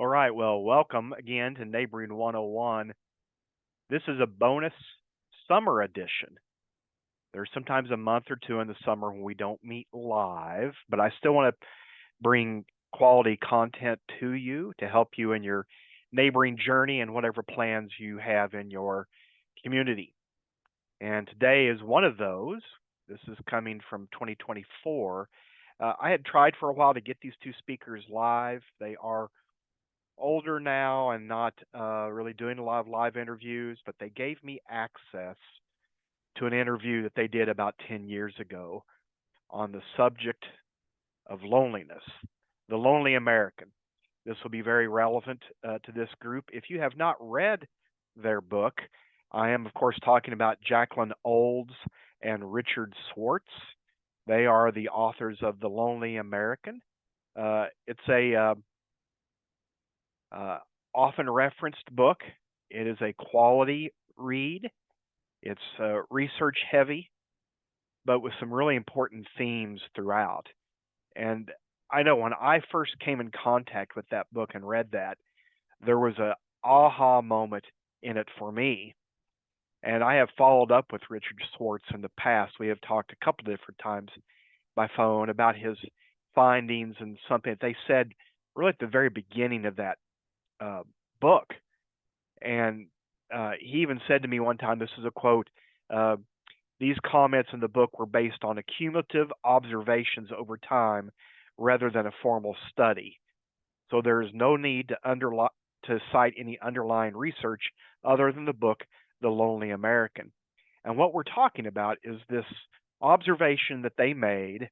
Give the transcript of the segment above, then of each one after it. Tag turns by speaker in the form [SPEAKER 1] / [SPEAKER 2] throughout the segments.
[SPEAKER 1] All right, well, welcome again to Neighboring 101. This is a bonus summer edition. There's sometimes a month or two in the summer when we don't meet live, but I still want to bring quality content to you to help you in your neighboring journey and whatever plans you have in your community. And today is one of those. This is coming from 2024. I had tried for a while to get these two speakers live. They are older now and not really doing a lot of live interviews, but they gave me access to an interview that they did about 10 years ago on the subject of loneliness, the lonely American. This will be very relevant to this group. If you have not read their book, I am, of course, talking about Jacqueline Olds and Richard Schwartz. They are the authors of The Lonely American. It's a often referenced book. It is a quality read. It's research heavy, but with some really important themes throughout. And I know when I first came in contact with that book and read that, there was a aha moment in it for me. And I have followed up with Richard Schwartz in the past. We have talked a couple of different times by phone about his findings and something that they said really at the very beginning of that book. And he even said to me one time, this is a quote, these comments in the book were based on accumulative observations over time rather than a formal study. So there is no need to cite any underlying research other than the book, The Lonely American. And what we're talking about is this observation that they made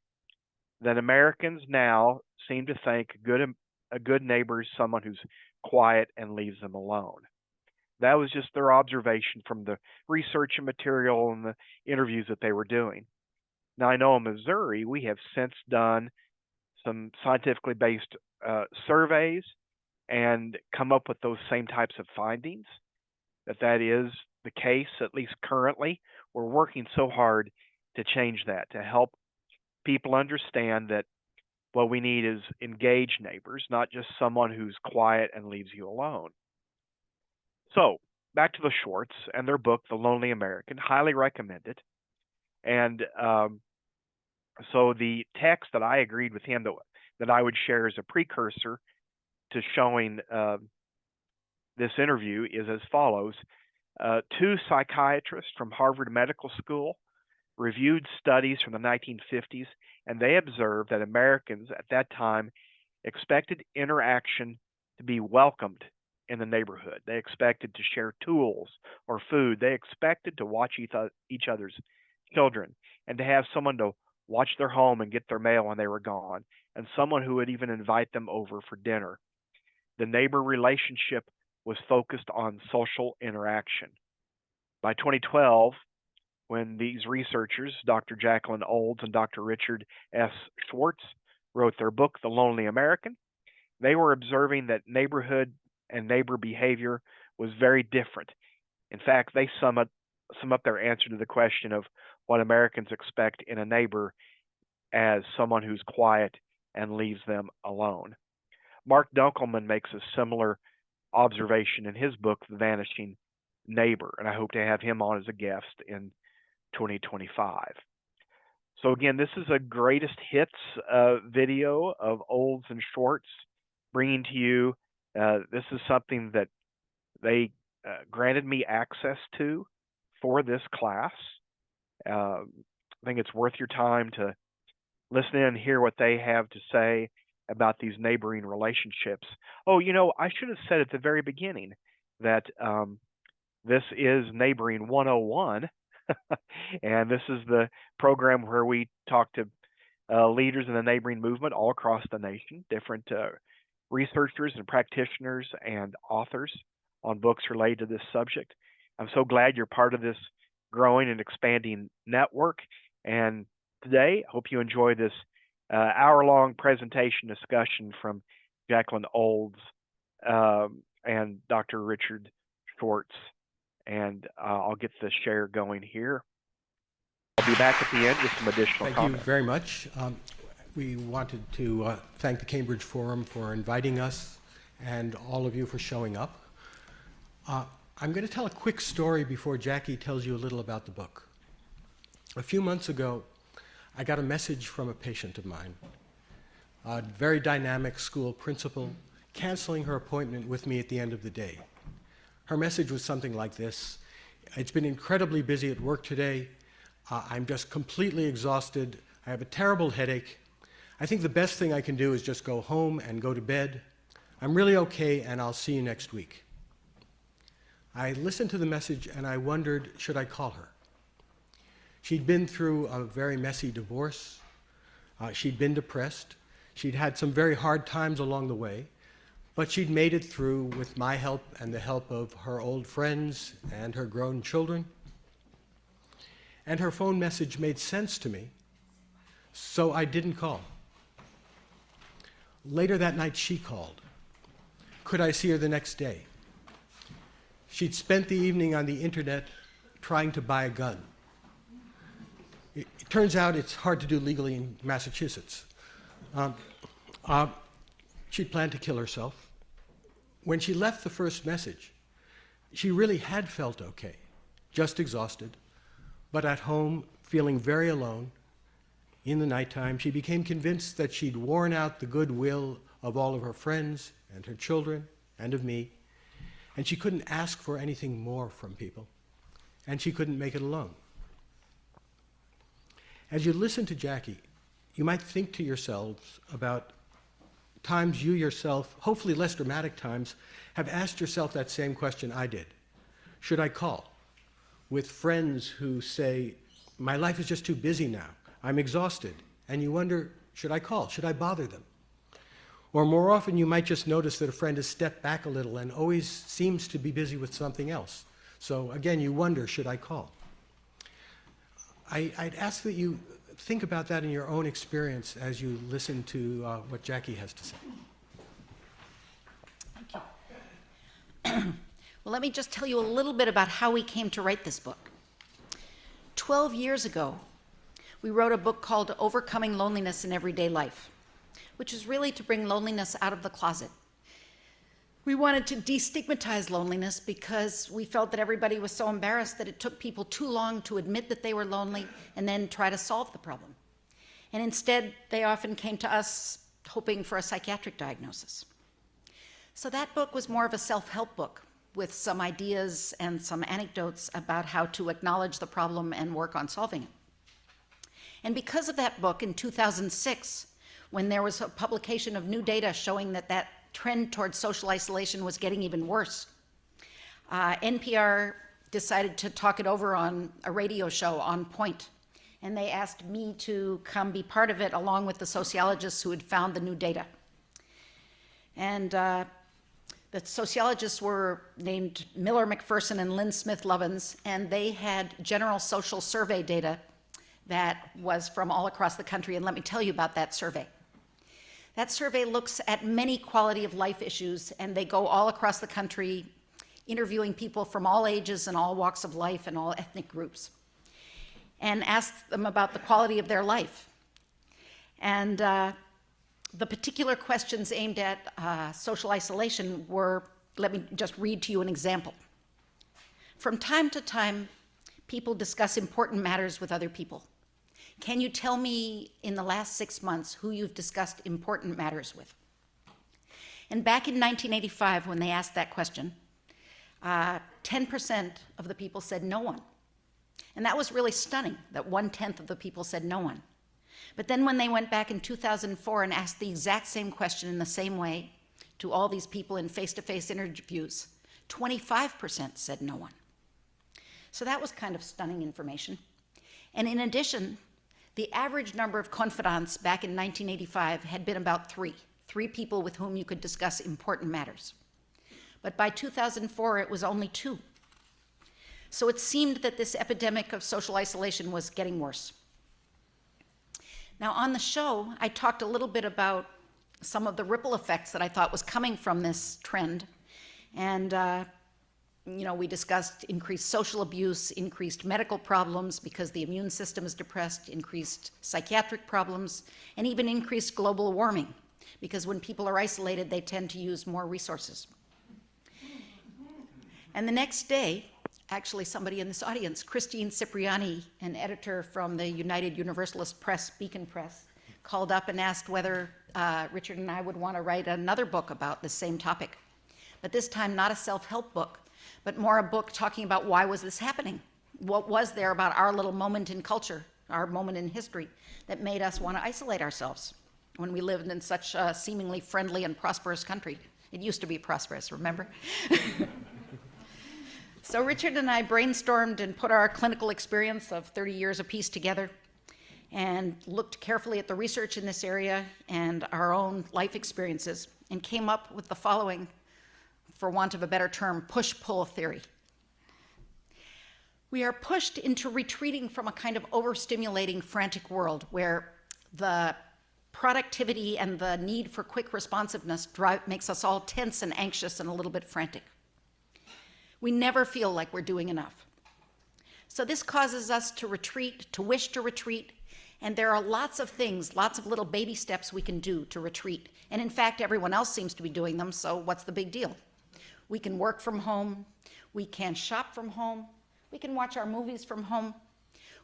[SPEAKER 1] that Americans now seem to think a good neighbor is someone who's quiet and leaves them alone. That was just their observation from the research and material and the interviews that they were doing. Now, I know in Missouri, we have since done some scientifically based surveys and come up with those same types of findings, that is the case, at least currently. We're working so hard to change that, to help people understand that what we need is engaged neighbors, not just someone who's quiet and leaves you alone. So, back to the Schwartz and their book, The Lonely American. Highly recommend it. And so the text that I agreed with him that I would share as a precursor to showing this interview is as follows. Two psychiatrists from Harvard Medical School reviewed studies from the 1950s, and they observed that Americans at that time expected interaction to be welcomed in the neighborhood. They expected to share tools or food. They expected to watch each other's children and to have someone to watch their home and get their mail when they were gone, and someone who would even invite them over for dinner. The neighbor relationship was focused on social interaction. By 2012, when these researchers, Dr. Jacqueline Olds and Dr. Richard S. Schwartz, wrote their book, The Lonely American, they were observing that neighborhood and neighbor behavior was very different. In fact, they sum up their answer to the question of what Americans expect in a neighbor as someone who's quiet and leaves them alone. Mark Dunkelman makes a similar observation in his book, The Vanishing Neighbor, and I hope to have him on as a guest in 2025. So again, this is a greatest hits video of Olds and Schwartz bringing to you. This is something that they granted me access to for this class. I think it's worth your time to listen in and hear what they have to say about these neighboring relationships. Oh, I should have said at the very beginning that this is Neighboring 101, and this is the program where we talk to leaders in the neighboring movement all across the nation, different researchers and practitioners and authors on books related to this subject. I'm so glad you're part of this growing and expanding network. And today, I hope you enjoy this hour-long presentation discussion from Jacqueline Olds and Dr. Richard Schwartz. And I'll get the share going here. I'll be back at the end with some additional comments.
[SPEAKER 2] Thank you very much. We wanted to thank the Cambridge Forum for inviting us and all of you for showing up. I'm going to tell a quick story before Jackie tells you a little about the book. A few months ago, I got a message from a patient of mine, a very dynamic school principal, canceling her appointment with me at the end of the day. Her message was something like this: "It's been incredibly busy at work today. I'm just completely exhausted. I have a terrible headache. I think the best thing I can do is just go home and go to bed. I'm really okay, and I'll see you next week." I listened to the message and I wondered, should I call her? She'd been through a very messy divorce. She'd been depressed. She'd had some very hard times along the way, but she'd made it through with my help and the help of her old friends and her grown children. And her phone message made sense to me, so I didn't call. Later that night, she called. Could I see her the next day? She'd spent the evening on the internet trying to buy a gun. It turns out it's hard to do legally in Massachusetts. She'd planned to kill herself. When she left the first message, she really had felt okay, just exhausted, but at home, feeling very alone. In the nighttime, she became convinced that she'd worn out the goodwill of all of her friends and her children and of me, and she couldn't ask for anything more from people, and she couldn't make it alone. As you listen to Jackie, you might think to yourselves about times you yourself, hopefully less dramatic times, have asked yourself that same question I did. Should I call? With friends who say, my life is just too busy now, I'm exhausted, and you wonder, should I call? Should I bother them? Or more often, you might just notice that a friend has stepped back a little and always seems to be busy with something else. So again, you wonder, should I call? I'd ask that you think about that in your own experience as you listen to what Jackie has to say.
[SPEAKER 3] Thank you. Well, let me just tell you a little bit about how we came to write this book. 12 years ago, we wrote a book called Overcoming Loneliness in Everyday Life, which is really to bring loneliness out of the closet. We wanted to destigmatize loneliness because we felt that everybody was so embarrassed that it took people too long to admit that they were lonely and then try to solve the problem. And instead, they often came to us hoping for a psychiatric diagnosis. So that book was more of a self-help book with some ideas and some anecdotes about how to acknowledge the problem and work on solving it. And because of that book, in 2006, when there was a publication of new data showing that that trend towards social isolation was getting even worse, NPR decided to talk it over on a radio show, On Point, and they asked me to come be part of it along with the sociologists who had found the new data. And the sociologists were named Miller McPherson and Lynn Smith Lovins, and they had general social survey data that was from all across the country, and let me tell you about that survey. That survey looks at many quality of life issues, and they go all across the country interviewing people from all ages and all walks of life and all ethnic groups, and ask them about the quality of their life. And the particular questions aimed at social isolation were, let me just read to you an example. From time to time, people discuss important matters with other people. Can you tell me in the last 6 months who you've discussed important matters with? And back in 1985, when they asked that question, 10% of the people said no one. And that was really stunning, that 1/10 of the people said no one. But then when they went back in 2004 and asked the exact same question in the same way to all these people in face-to-face interviews, 25% said no one. So that was kind of stunning information. And in addition, the average number of confidants back in 1985 had been about three people with whom you could discuss important matters. But by 2004, it was only 2. So it seemed that this epidemic of social isolation was getting worse. Now on the show, I talked a little bit about some of the ripple effects that I thought was coming from this trend. And we discussed increased social abuse, increased medical problems because the immune system is depressed, increased psychiatric problems, and even increased global warming because when people are isolated, they tend to use more resources. And the next day, actually somebody in this audience, Christine Cipriani, an editor from the United Universalist Press, Beacon Press, called up and asked whether Richard and I would want to write another book about the same topic. But this time not a self-help book, but more a book talking about why was this happening? What was there about our little moment in culture, our moment in history, that made us want to isolate ourselves when we lived in such a seemingly friendly and prosperous country? It used to be prosperous, remember? So Richard and I brainstormed and put our clinical experience of 30 years apiece together and looked carefully at the research in this area and our own life experiences and came up with the following, for want of a better term, push-pull theory. We are pushed into retreating from a kind of overstimulating, frantic world where the productivity and the need for quick responsiveness makes us all tense and anxious and a little bit frantic. We never feel like we're doing enough. So this causes us to retreat, to wish to retreat, and there are lots of things, lots of little baby steps we can do to retreat. And in fact, everyone else seems to be doing them, so what's the big deal? We can work from home, we can shop from home, we can watch our movies from home,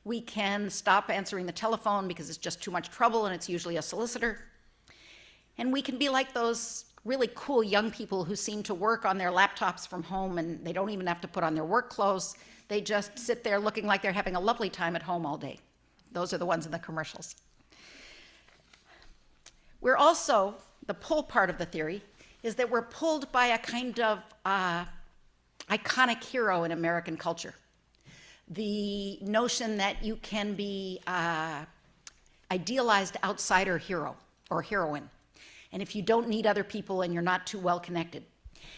[SPEAKER 3] we can stop answering the telephone because it's just too much trouble and it's usually a solicitor, and we can be like those really cool young people who seem to work on their laptops from home and they don't even have to put on their work clothes. They just sit there looking like they're having a lovely time at home all day. Those are the ones in the commercials. We're also, the pull part of the theory is that we're pulled by a kind of iconic hero in American culture. The notion that you can be idealized outsider hero or heroine. And if you don't need other people and you're not too well connected.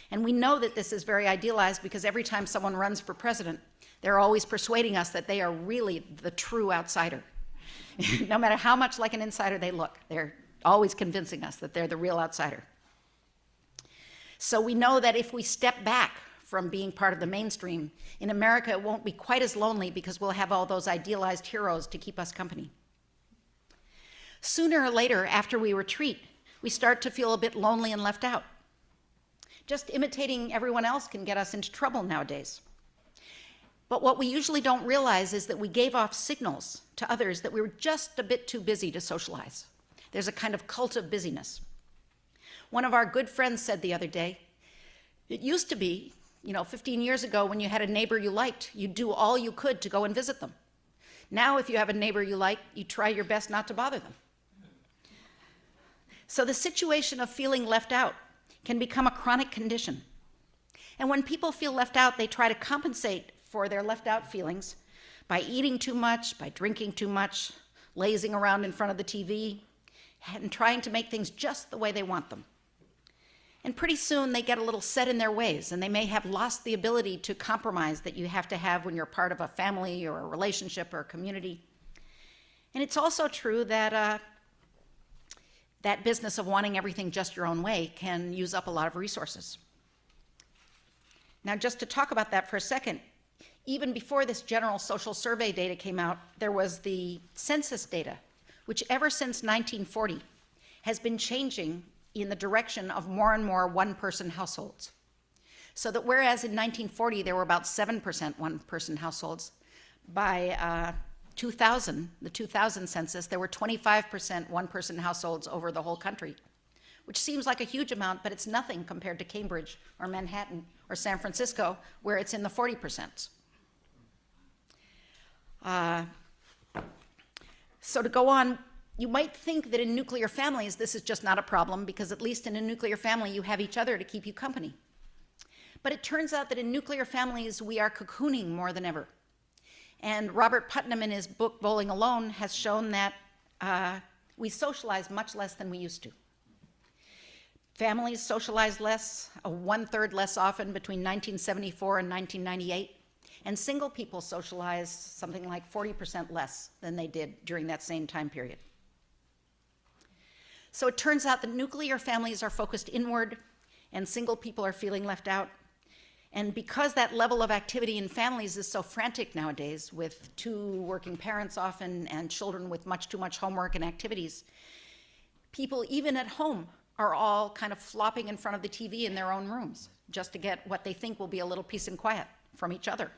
[SPEAKER 3] And we know that this is very idealized because every time someone runs for president, they're always persuading us that they are really the true outsider. No matter how much like an insider they look, they're always convincing us that they're the real outsider. So we know that if we step back from being part of the mainstream, in America it won't be quite as lonely because we'll have all those idealized heroes to keep us company. Sooner or later, after we retreat, we start to feel a bit lonely and left out. Just imitating everyone else can get us into trouble nowadays. But what we usually don't realize is that we gave off signals to others that we were just a bit too busy to socialize. There's a kind of cult of busyness. One of our good friends said the other day, it used to be, 15 years ago when you had a neighbor you liked, you'd do all you could to go and visit them. Now if you have a neighbor you like, you try your best not to bother them. So the situation of feeling left out can become a chronic condition. And when people feel left out, they try to compensate for their left out feelings by eating too much, by drinking too much, lazing around in front of the TV, and trying to make things just the way they want them. And pretty soon they get a little set in their ways, and they may have lost the ability to compromise that you have to have when you're part of a family or a relationship or a community. And it's also true that that business of wanting everything just your own way can use up a lot of resources. Now, just to talk about that for a second, even before this general social survey data came out, there was the census data, which ever since 1940 has been changing in the direction of more and more one-person households. So that whereas in 1940 there were about 7% one-person households, by 2000, the 2000 census, there were 25% one-person households over the whole country, which seems like a huge amount, but it's nothing compared to Cambridge or Manhattan or San Francisco, where it's in the 40%. So to go on, you might think that in nuclear families this is just not a problem because at least in a nuclear family you have each other to keep you company. But it turns out that in nuclear families we are cocooning more than ever. And Robert Putnam in his book Bowling Alone has shown that we socialize much less than we used to. Families socialize less, 1/3 less often between 1974 and 1998. And single people socialize something like 40% less than they did during that same time period. So it turns out that nuclear families are focused inward and single people are feeling left out. And because that level of activity in families is so frantic nowadays, with 2 working parents often and children with much too much homework and activities, People, even at home, are all kind of flopping in front of the TV in their own rooms just to get what they think will be a little peace and quiet from each other.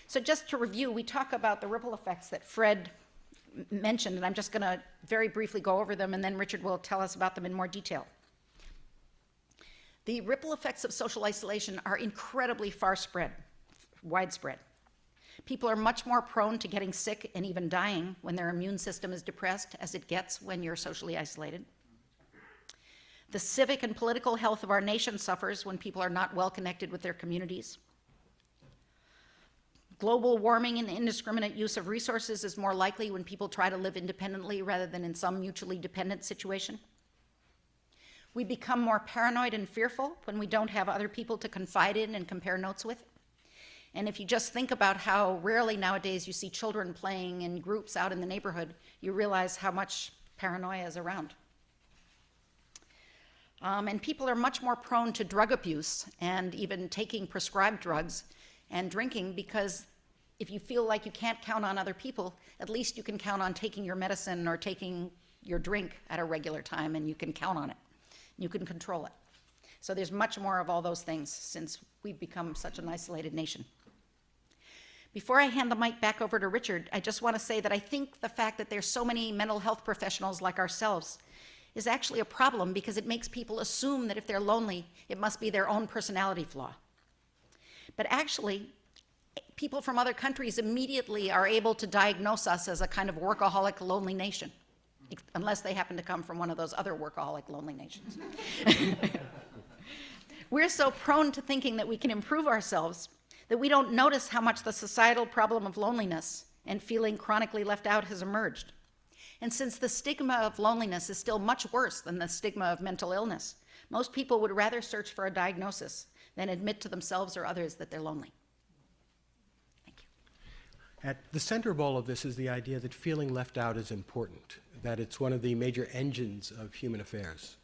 [SPEAKER 3] So just to review, we talk about the ripple effects that Fred mentioned, and I'm just going to very briefly go over them, and then Richard will tell us about them in more detail. The ripple effects of social isolation are incredibly widespread. People are much more prone to getting sick and even dying when their immune system is depressed, as it gets when you're socially isolated. The civic and political health of our nation suffers when people are not well connected with their communities. Global warming and indiscriminate use of resources is more likely when people try to live independently rather than in some mutually dependent situation. We become more paranoid and fearful when we don't have other people to confide in and compare notes with. And if you just think about how rarely nowadays you see children playing in groups out in the neighborhood, you realize how much paranoia is around. And people are much more prone to drug abuse and even taking prescribed drugs and drinking, because if you feel like you can't count on other people, at least you can count on taking your medicine or taking your drink at a regular time, and you can count on it. You can control it. So there's much more of all those things since we've become such an isolated nation. Before I hand the mic back over to Richard, I just want to say that I think the fact that there's so many mental health professionals like ourselves is actually a problem, because it makes people assume that if they're lonely, it must be their own personality flaw. But actually, people from other countries immediately are able to diagnose us as a kind of workaholic, lonely nation, unless they happen to come from one of those other workaholic, lonely nations. We're so prone to thinking that we can improve ourselves that we don't notice how much the societal problem of loneliness and feeling chronically left out has emerged. And since the stigma of loneliness is still much worse than the stigma of mental illness, most people would rather search for a diagnosis than admit to themselves or others that they're lonely. Thank you.
[SPEAKER 2] At the center of all of this is the idea that feeling left out is important, that it's one of the major engines of human affairs.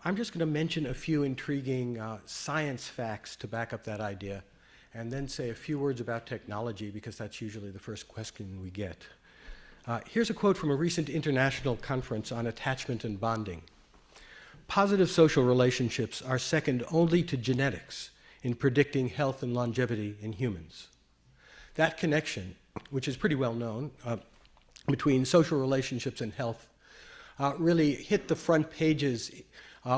[SPEAKER 2] I'm just going to mention a few intriguing science facts to back up that idea, and then say a few words about technology, because that's usually the first question we get. Here's a quote from a recent international conference on attachment and bonding. Positive social relationships are second only to genetics in predicting health and longevity in humans. That connection, which is pretty well known, between social relationships and health, really hit the front pages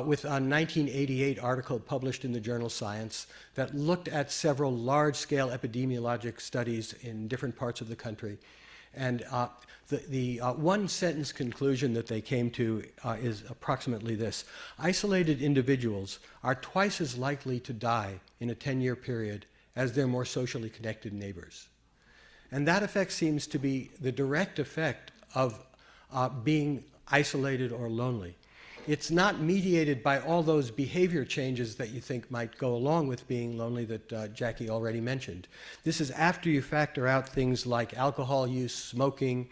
[SPEAKER 2] with a 1988 article published in the journal Science that looked at several large-scale epidemiologic studies in different parts of the country. And the one-sentence conclusion that they came to is approximately this: isolated individuals are twice as likely to die in a 10-year period as their more socially connected neighbors. And that effect seems to be the direct effect of being isolated or lonely. It's not mediated by all those behavior changes that you think might go along with being lonely that Jackie already mentioned. This is after you factor out things like alcohol use, smoking,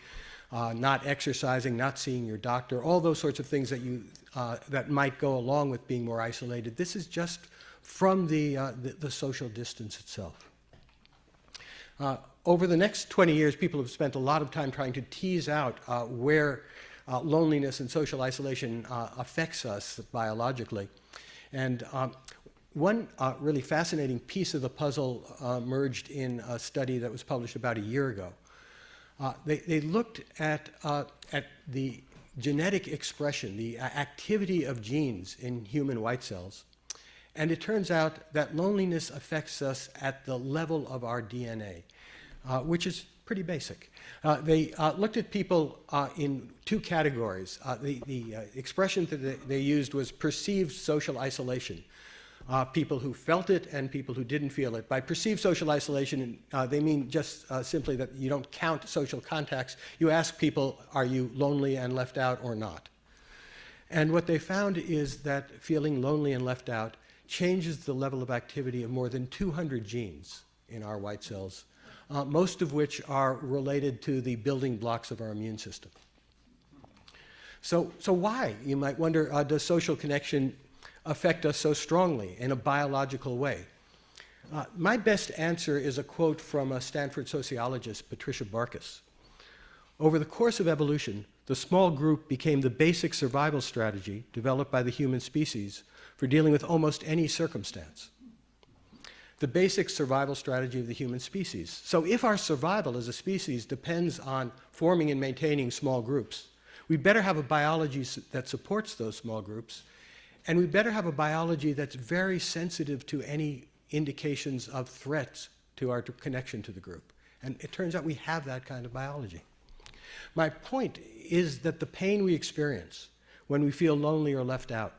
[SPEAKER 2] not exercising, not seeing your doctor, all those sorts of things that might go along with being more isolated. This is just from the social distance itself. Over the next 20 years, people have spent a lot of time trying to tease out where loneliness and social isolation affects us biologically. And one really fascinating piece of the puzzle emerged in a study that was published about a year ago. They looked at the genetic expression, the activity of genes in human white cells. And it turns out that loneliness affects us at the level of our DNA, which is pretty basic. They looked at people in two categories. The expression that they used was perceived social isolation. People who felt it and people who didn't feel it. By perceived social isolation, they mean just simply that you don't count social contacts. You ask people, are you lonely and left out or not? And what they found is that feeling lonely and left out changes the level of activity of more than 200 genes in our white cells, most of which are related to the building blocks of our immune system. So why, you might wonder, does social connection affect us so strongly in a biological way? My best answer is a quote from a Stanford sociologist, Patricia Barkus, Over the course of evolution, the small group became the basic survival strategy developed by the human species for dealing with almost any circumstance. The basic survival strategy of the human species. So if our survival as a species depends on forming and maintaining small groups, we better have a biology that supports those small groups, and we better have a biology that's very sensitive to any indications of threats to our connection to the group. And it turns out we have that kind of biology. My point is that the pain we experience when we feel lonely or left out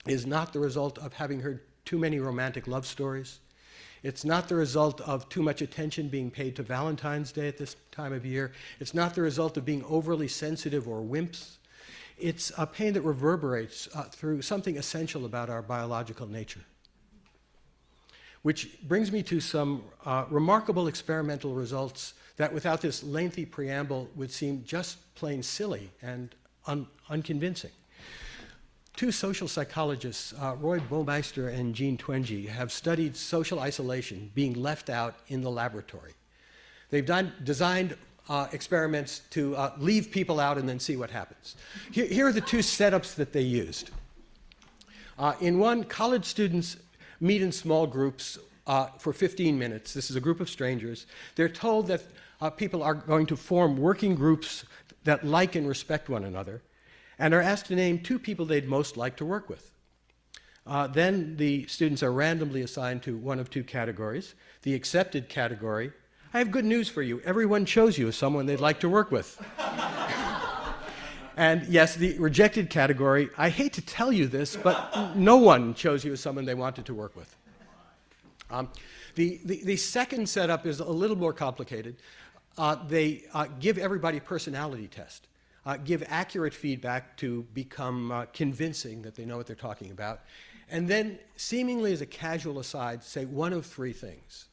[SPEAKER 2] is not the result of having heard too many romantic love stories. It's not the result of too much attention being paid to Valentine's Day at this time of year. It's not the result of being overly sensitive or wimps. It's a pain that reverberates through something essential about our biological nature. Which brings me to some remarkable experimental results that without this lengthy preamble would seem just plain silly and unconvincing. Two social psychologists, Roy Baumeister and Jean Twenge, have studied social isolation, being left out in the laboratory. They've designed experiments to leave people out and then see what happens. Here are the two setups that they used. In one, college students meet in small groups for 15 minutes. This is a group of strangers. They're told that people are going to form working groups that like and respect one another, and are asked to name two people they'd most like to work with. Then the students are randomly assigned to one of two categories. The accepted category, I have good news for you. Everyone chose you as someone they'd like to work with. And yes, the rejected category, I hate to tell you this, but no one chose you as someone they wanted to work with. The second setup is a little more complicated. They give everybody a personality test. Give accurate feedback to become convincing that they know what they're talking about, and then, seemingly as a casual aside, say one of three things.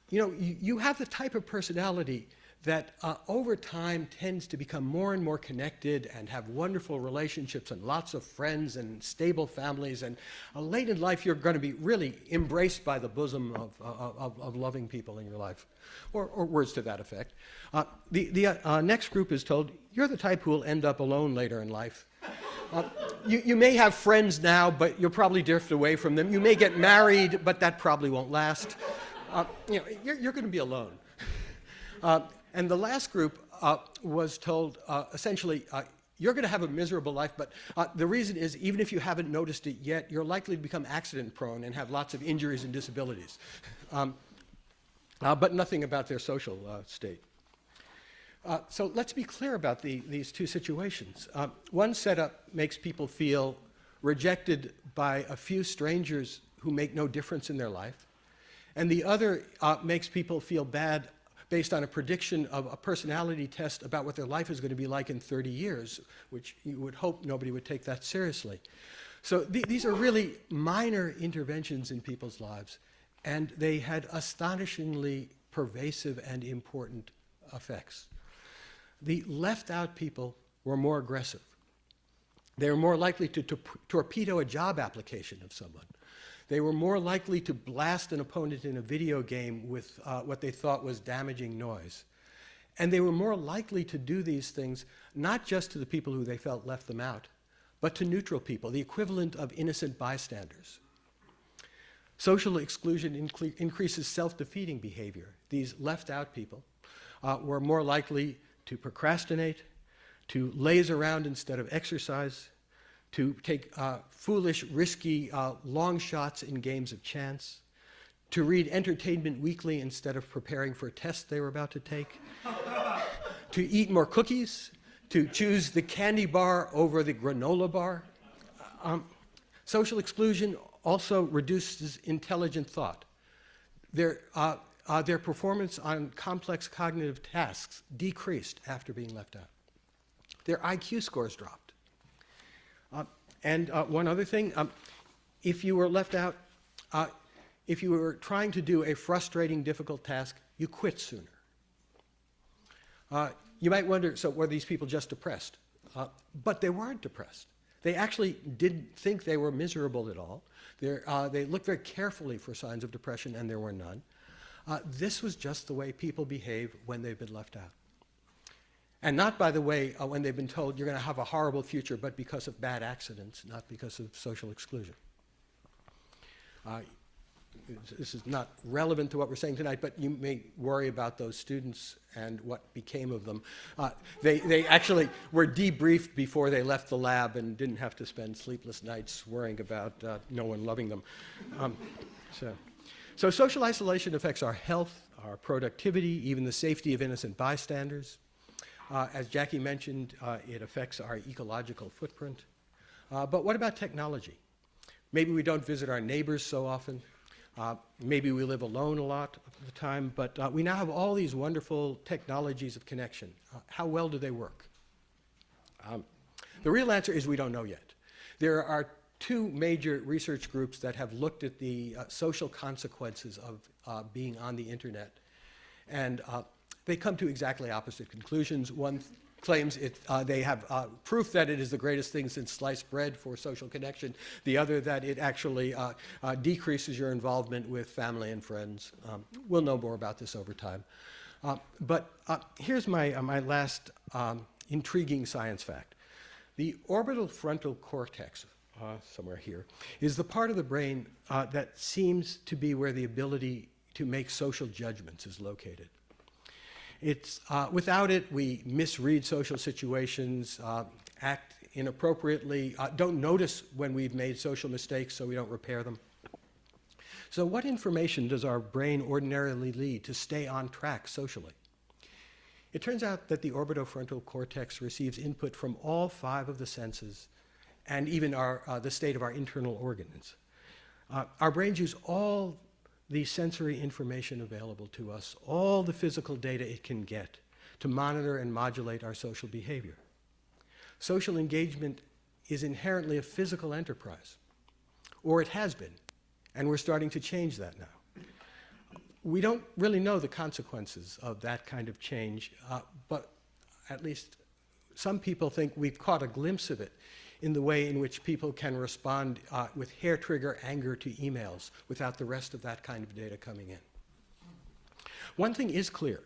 [SPEAKER 2] You have the type of personality that over time tends to become more and more connected and have wonderful relationships and lots of friends and stable families, and late in life you're going to be really embraced by the bosom of loving people in your life, or words to that effect. The next group is told, you're the type who will end up alone later in life. You may have friends now, but you'll probably drift away from them. You may get married, but that probably won't last. You're going to be alone. And the last group was told, essentially, you're going to have a miserable life, but the reason is, even if you haven't noticed it yet, you're likely to become accident-prone and have lots of injuries and disabilities. But nothing about their social state. So let's be clear about these two situations. One setup makes people feel rejected by a few strangers who make no difference in their life, and the other makes people feel bad based on a prediction of a personality test about what their life is going to be like in 30 years, which you would hope nobody would take that seriously. So these are really minor interventions in people's lives, and they had astonishingly pervasive and important effects. The left-out people were more aggressive. They were more likely to torpedo a job application of someone. They were more likely to blast an opponent in a video game with what they thought was damaging noise. And they were more likely to do these things not just to the people who they felt left them out, but to neutral people, the equivalent of innocent bystanders. Social exclusion increases self-defeating behavior. These left-out people were more likely to procrastinate, to laze around instead of exercise, to take foolish, risky, long shots in games of chance, to read Entertainment Weekly instead of preparing for a test they were about to take, to eat more cookies, to choose the candy bar over the granola bar. Social exclusion also reduces intelligent thought. Their performance on complex cognitive tasks decreased after being left out. Their IQ scores dropped. And one other thing, if you were left out, if you were trying to do a frustrating, difficult task, you quit sooner. You might wonder, so were these people just depressed? But they weren't depressed. They actually didn't think they were miserable at all. They looked very carefully for signs of depression, and there were none. This was just the way people behave when they've been left out. And not, by the way, when they've been told you're going to have a horrible future, but because of bad accidents, not because of social exclusion. This is not relevant to what we're saying tonight, but you may worry about those students and what became of them. They actually were debriefed before they left the lab and didn't have to spend sleepless nights worrying about no one loving them. So social isolation affects our health, our productivity, even the safety of innocent bystanders. As Jackie mentioned, it affects our ecological footprint. But what about technology? Maybe we don't visit our neighbors so often. Maybe we live alone a lot of the time, but we now have all these wonderful technologies of connection. How well do they work? The real answer is we don't know yet. There are two major research groups that have looked at the social consequences of being on the internet, and they come to exactly opposite conclusions. One claims they have proof that it is the greatest thing since sliced bread for social connection. The other that it actually decreases your involvement with family and friends. We'll know more about this over time. But here's my last intriguing science fact. The orbital frontal cortex, somewhere here, is the part of the brain that seems to be where the ability to make social judgments is located. It's, without it, we misread social situations, act inappropriately, don't notice when we've made social mistakes so we don't repair them. So what information does our brain ordinarily need to stay on track socially? It turns out that the orbitofrontal cortex receives input from all 5 of the senses and even the state of our internal organs. Our brains use all the sensory information available to us, all the physical data it can get to monitor and modulate our social behavior. Social engagement is inherently a physical enterprise, or it has been, and we're starting to change that now. We don't really know the consequences of that kind of change, but at least some people think we've caught a glimpse of it in the way in which people can respond with hair-trigger anger to emails without the rest of that kind of data coming in. One thing is clear.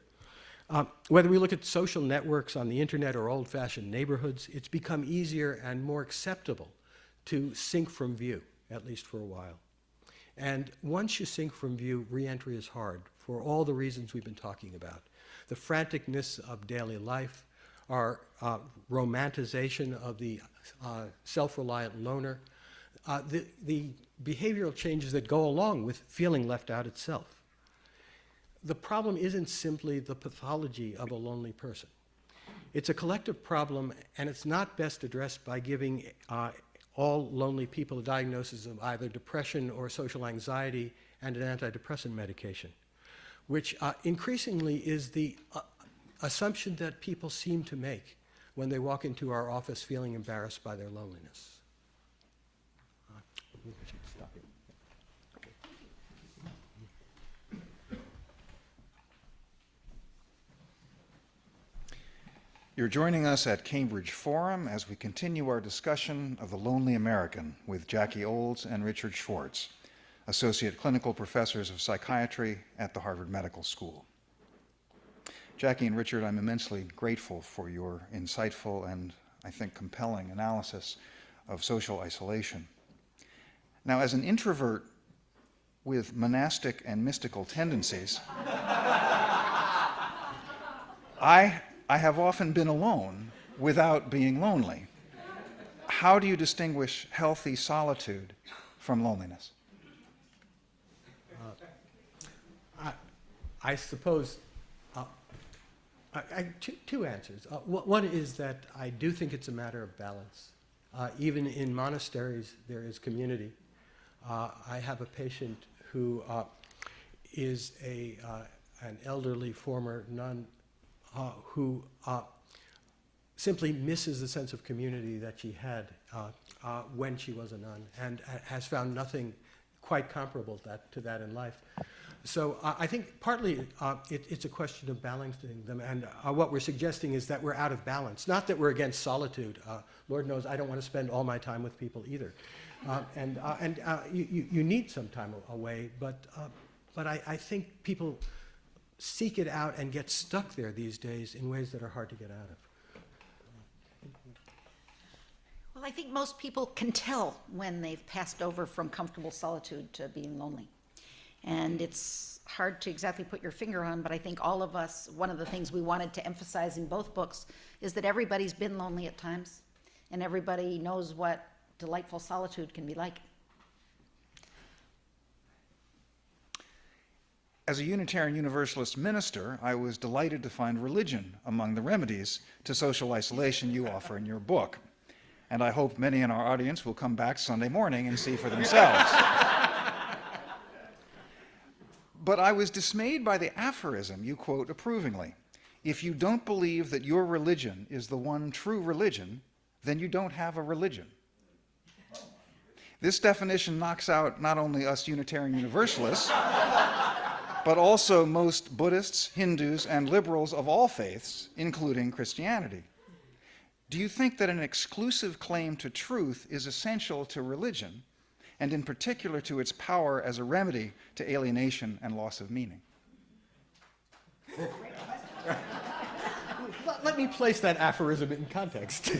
[SPEAKER 2] Whether we look at social networks on the internet or old-fashioned neighborhoods, it's become easier and more acceptable to sync from view, at least for a while. And once you sync from view, re-entry is hard for all the reasons we've been talking about. The franticness of daily life, our romanticization of the self-reliant loner, the behavioral changes that go along with feeling left out itself. The problem isn't simply the pathology of a lonely person. It's a collective problem, and it's not best addressed by giving all lonely people a diagnosis of either depression or social anxiety and an antidepressant medication, which increasingly is the assumption that people seem to make when they walk into our office feeling embarrassed by their loneliness. Stop here.
[SPEAKER 4] You're joining us at Cambridge Forum as we continue our discussion of the lonely American with Jackie Olds and Richard Schwartz, Associate Clinical Professors of Psychiatry at the Harvard Medical School. Jackie and Richard, I'm immensely grateful for your insightful and, I think, compelling analysis of social isolation. Now, as an introvert with monastic and mystical tendencies, I have often been alone without being lonely. How do you distinguish healthy solitude from loneliness?
[SPEAKER 2] I suppose two answers. One is that I do think it's a matter of balance. Even in monasteries, there is community. I have a patient who is an elderly former nun who simply misses the sense of community that she had when she was a nun, and has found nothing quite comparable to that in life. So I think partly it's a question of balancing them, and what we're suggesting is that we're out of balance. Not that we're against solitude. Lord knows I don't want to spend all my time with people either. You need some time away, but but I think people seek it out and get stuck there these days in ways that are hard to get out of.
[SPEAKER 3] Well, I think most people can tell when they've passed over from comfortable solitude to being lonely. And it's hard to exactly put your finger on, but I think all of us, one of the things we wanted to emphasize in both books is that everybody's been lonely at times, and everybody knows what delightful solitude can be like.
[SPEAKER 4] As a Unitarian Universalist minister, I was delighted to find religion among the remedies to social isolation you offer in your book. And I hope many in our audience will come back Sunday morning and see for themselves. But I was dismayed by the aphorism you quote approvingly. If you don't believe that your religion is the one true religion, then you don't have a religion. This definition knocks out not only us Unitarian Universalists, but also most Buddhists, Hindus, and liberals of all faiths, including Christianity. Do you think that an exclusive claim to truth is essential to religion, and in particular to its power as a remedy to alienation and loss of meaning?
[SPEAKER 2] Let me place that aphorism in context.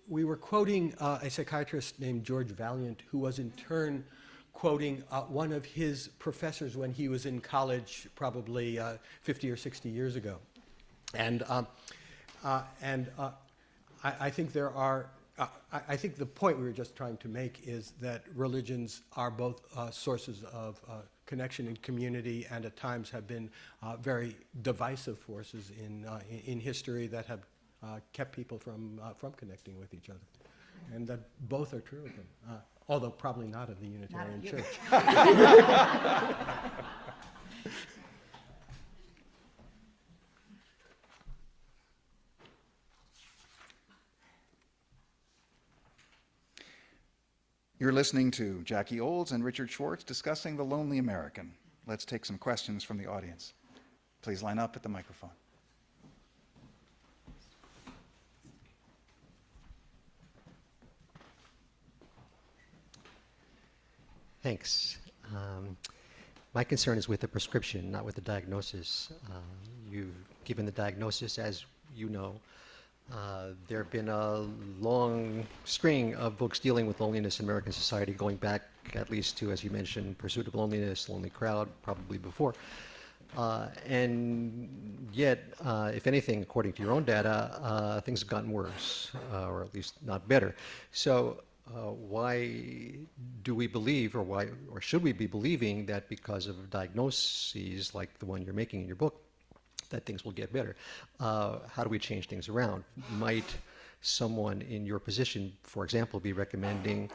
[SPEAKER 2] We were quoting a psychiatrist named George Valiant, who was in turn quoting one of his professors when he was in college, probably 50 or 60 years ago. And I think there are, I think the point we were just trying to make is that religions are both sources of connection and community, and at times have been very divisive forces in history that have kept people from connecting with each other. And that both are true of them, although probably not of the Unitarian Church.
[SPEAKER 4] You're listening to Jackie Olds and Richard Schwartz discussing The Lonely American. Let's take some questions from the audience. Please line up at the microphone.
[SPEAKER 5] Thanks. My concern is with the prescription, not with the diagnosis. You've given the diagnosis, as you know. There have been a long string of books dealing with loneliness in American society, going back at least to, as you mentioned, Pursuit of Loneliness, Lonely Crowd, probably before. And yet, if anything, according to your own data, things have gotten worse, or at least not better. So why do we believe, or should we be believing that because of diagnoses like the one you're making in your book, that things will get better? How do we change things around? Might someone in your position, for example, be recommending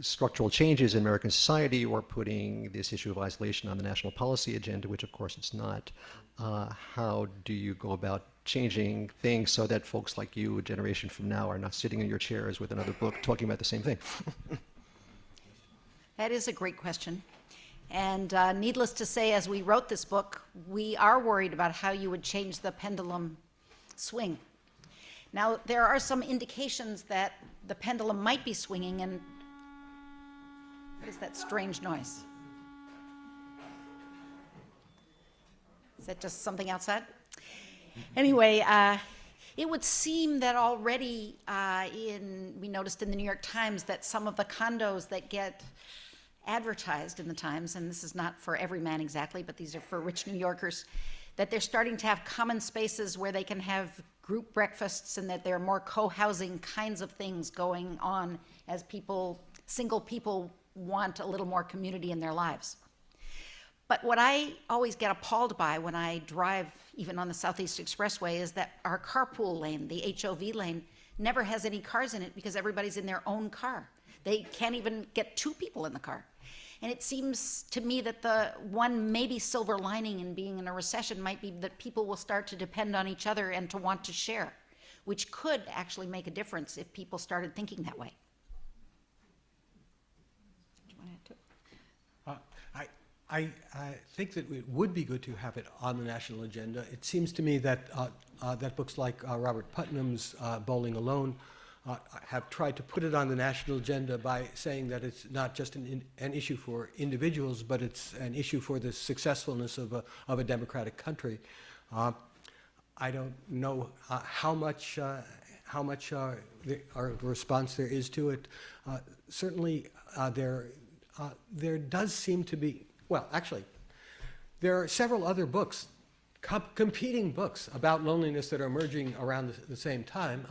[SPEAKER 5] structural changes in American society, or putting this issue of isolation on the national policy agenda, which of course it's not? How do you go about changing things so that folks like you, a generation from now, are not sitting in your chairs with another book talking about the same thing?
[SPEAKER 3] That is a great question. And needless to say, as we wrote this book, we are worried about how you would change the pendulum swing. Now, there are some indications that the pendulum might be swinging, and what is that strange noise? Is that just something outside? Anyway, it would seem that already we noticed in the New York Times that some of the condos that get advertised in the Times, and this is not for every man exactly, but these are for rich New Yorkers, that they're starting to have common spaces where they can have group breakfasts, and that there are more co-housing kinds of things going on as single people want a little more community in their lives. But what I always get appalled by when I drive, even on the Southeast Expressway, is that our carpool lane, the HOV lane, never has any cars in it because everybody's in their own car. They can't even get two people in the car. And it seems to me that the one maybe silver lining in being in a recession might be that people will start to depend on each other and to want to share, which could actually make a difference if people started thinking that way. Do you want to add to it?
[SPEAKER 2] I think that it would be good to have it on the national agenda. It seems to me that that books like Robert Putnam's Bowling Alone have tried to put it on the national agenda by saying that it's not just an issue for individuals, but it's an issue for the successfulness of a democratic country. I don't know how much response there is to it. Certainly, there does seem to be, well, actually, there are several other books, competing books about loneliness that are emerging around the same time.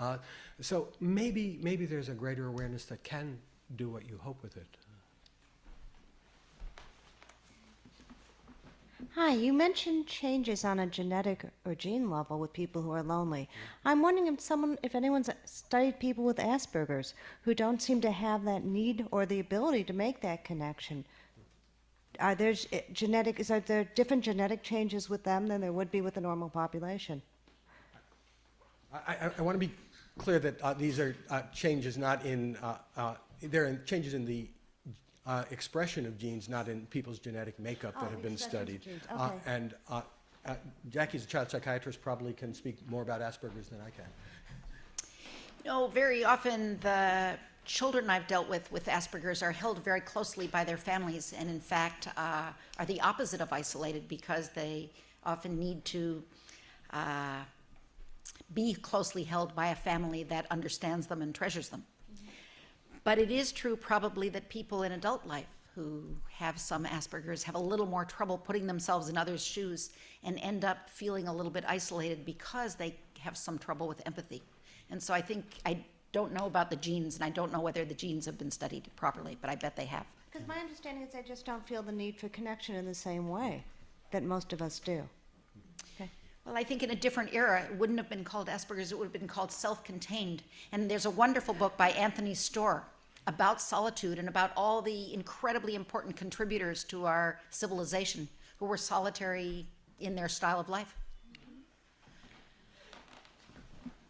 [SPEAKER 2] So maybe there's a greater awareness that can do what you hope with it.
[SPEAKER 6] Hi, you mentioned changes on a genetic or gene level with people who are lonely. I'm wondering if anyone's studied people with Asperger's who don't seem to have that need or the ability to make that connection. Are there different genetic changes with them than there would be with the normal population?
[SPEAKER 2] I want to be clear that these are changes not in, they're changes in the expression of genes, not in people's genetic makeup that have been studied.
[SPEAKER 6] Okay.
[SPEAKER 2] And Jackie's a child psychiatrist, probably can speak more about Asperger's than I can.
[SPEAKER 3] You know, very often the children I've dealt with Asperger's are held very closely by their families, and in fact are the opposite of isolated, because they often need to be closely held by a family that understands them and treasures them. But it is true probably that people in adult life who have some Asperger's have a little more trouble putting themselves in others' shoes and end up feeling a little bit isolated because they have some trouble with empathy. And so I think, I don't know about the genes, and I don't know whether the genes have been studied properly, but I bet they have.
[SPEAKER 6] Because my understanding is they just don't feel the need for connection in the same way that most of us do. Okay.
[SPEAKER 3] Well, I think in a different era, it wouldn't have been called Asperger's, it would have been called self-contained. And there's a wonderful book by Anthony Storr about solitude and about all the incredibly important contributors to our civilization who were solitary in their style of life.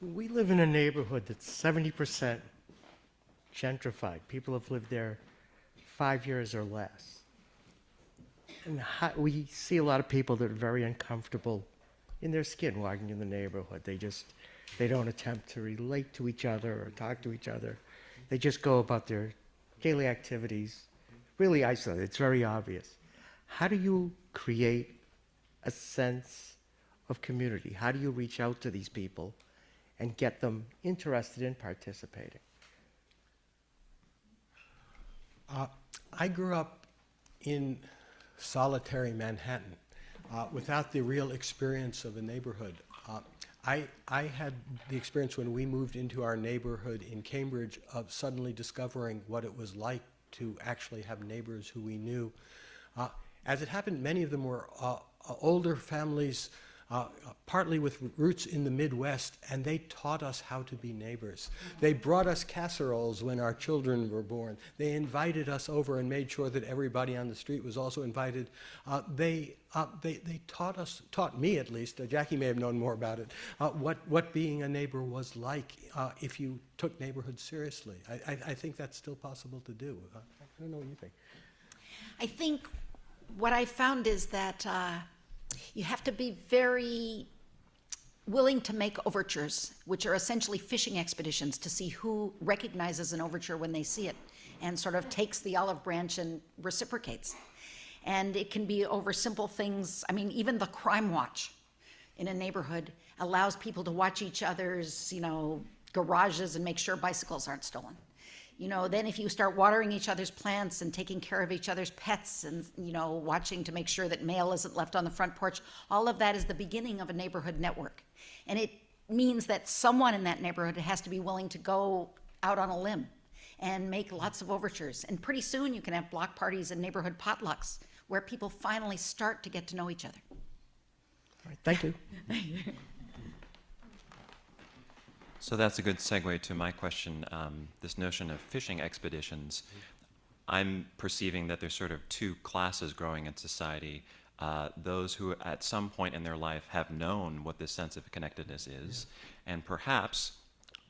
[SPEAKER 7] We live in a neighborhood that's 70% gentrified. People have lived there 5 years or less. And we see a lot of people that are very uncomfortable in their skin walking in the neighborhood. They don't attempt to relate to each other or talk to each other. They just go about their daily activities, really isolated. It's very obvious. How do you create a sense of community? How do you reach out to these people and get them interested in participating?
[SPEAKER 2] I grew up in solitary Manhattan without the real experience of a neighborhood. I had the experience when we moved into our neighborhood in Cambridge of suddenly discovering what it was like to actually have neighbors who we knew. As it happened, many of them were older families, partly with roots in the Midwest, and they taught us how to be neighbors. They brought us casseroles when our children were born. They invited us over and made sure that everybody on the street was also invited. They taught me at least, Jackie may have known more about it, what being a neighbor was like if you took neighborhood seriously. I think that's still possible to do. I don't know what you think.
[SPEAKER 3] I think what I found is that you have to be very willing to make overtures, which are essentially fishing expeditions to see who recognizes an overture when they see it and sort of takes the olive branch and reciprocates. And it can be over simple things. I mean, even the crime watch in a neighborhood allows people to watch each other's, garages and make sure bicycles aren't stolen. Then if you start watering each other's plants and taking care of each other's pets and, watching to make sure that mail isn't left on the front porch, all of that is the beginning of a neighborhood network. And it means that someone in that neighborhood has to be willing to go out on a limb and make lots of overtures. And pretty soon you can have block parties and neighborhood potlucks where people finally start to get to know each other.
[SPEAKER 7] All right, thank you.
[SPEAKER 8] So that's a good segue to my question. This notion of fishing expeditions, I'm perceiving that there's sort of two classes growing in society. Those who at some point in their life have known what this sense of connectedness is, and perhaps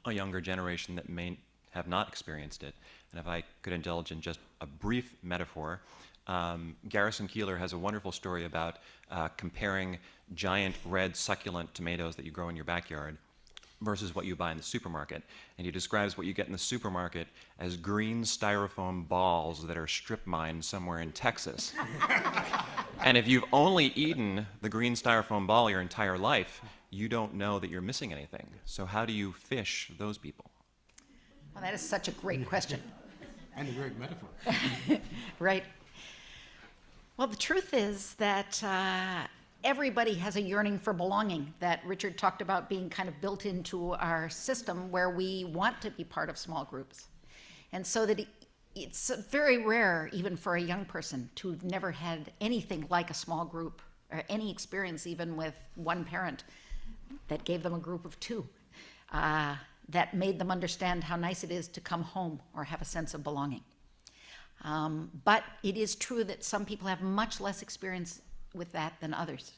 [SPEAKER 8] a younger generation that may have not experienced it. And if I could indulge in just a brief metaphor, Garrison Keillor has a wonderful story about comparing giant red succulent tomatoes that you grow in your backyard versus what you buy in the supermarket. And he describes what you get in the supermarket as green styrofoam balls that are strip mined somewhere in Texas. And if you've only eaten the green styrofoam ball your entire life, you don't know that you're missing anything. So how do you fish those people?
[SPEAKER 3] Well, that is such a great question.
[SPEAKER 2] And a great metaphor.
[SPEAKER 3] Right. Well, the truth is that everybody has a yearning for belonging that Richard talked about being kind of built into our system, where we want to be part of small groups. And so that it's very rare, even for a young person, to have never had anything like a small group, or any experience even with one parent that gave them a group of two, that made them understand how nice it is to come home or have a sense of belonging. But it is true that some people have much less experience with that than others.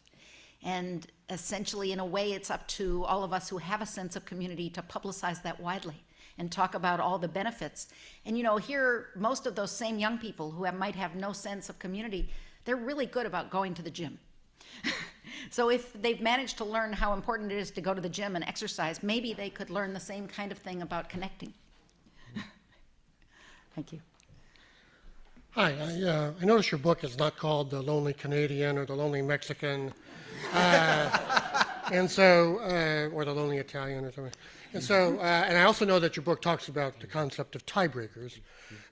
[SPEAKER 3] And essentially, in a way, it's up to all of us who have a sense of community to publicize that widely and talk about all the benefits. And here, most of those same young people who might have no sense of community, they're really good about going to the gym. So if they've managed to learn how important it is to go to the gym and exercise, maybe they could learn the same kind of thing about connecting. Thank you.
[SPEAKER 9] Hi, I noticed your book is not called The Lonely Canadian or The Lonely Mexican, and so, or The Lonely Italian or something. And so, and I also know that your book talks about the concept of tiebreakers.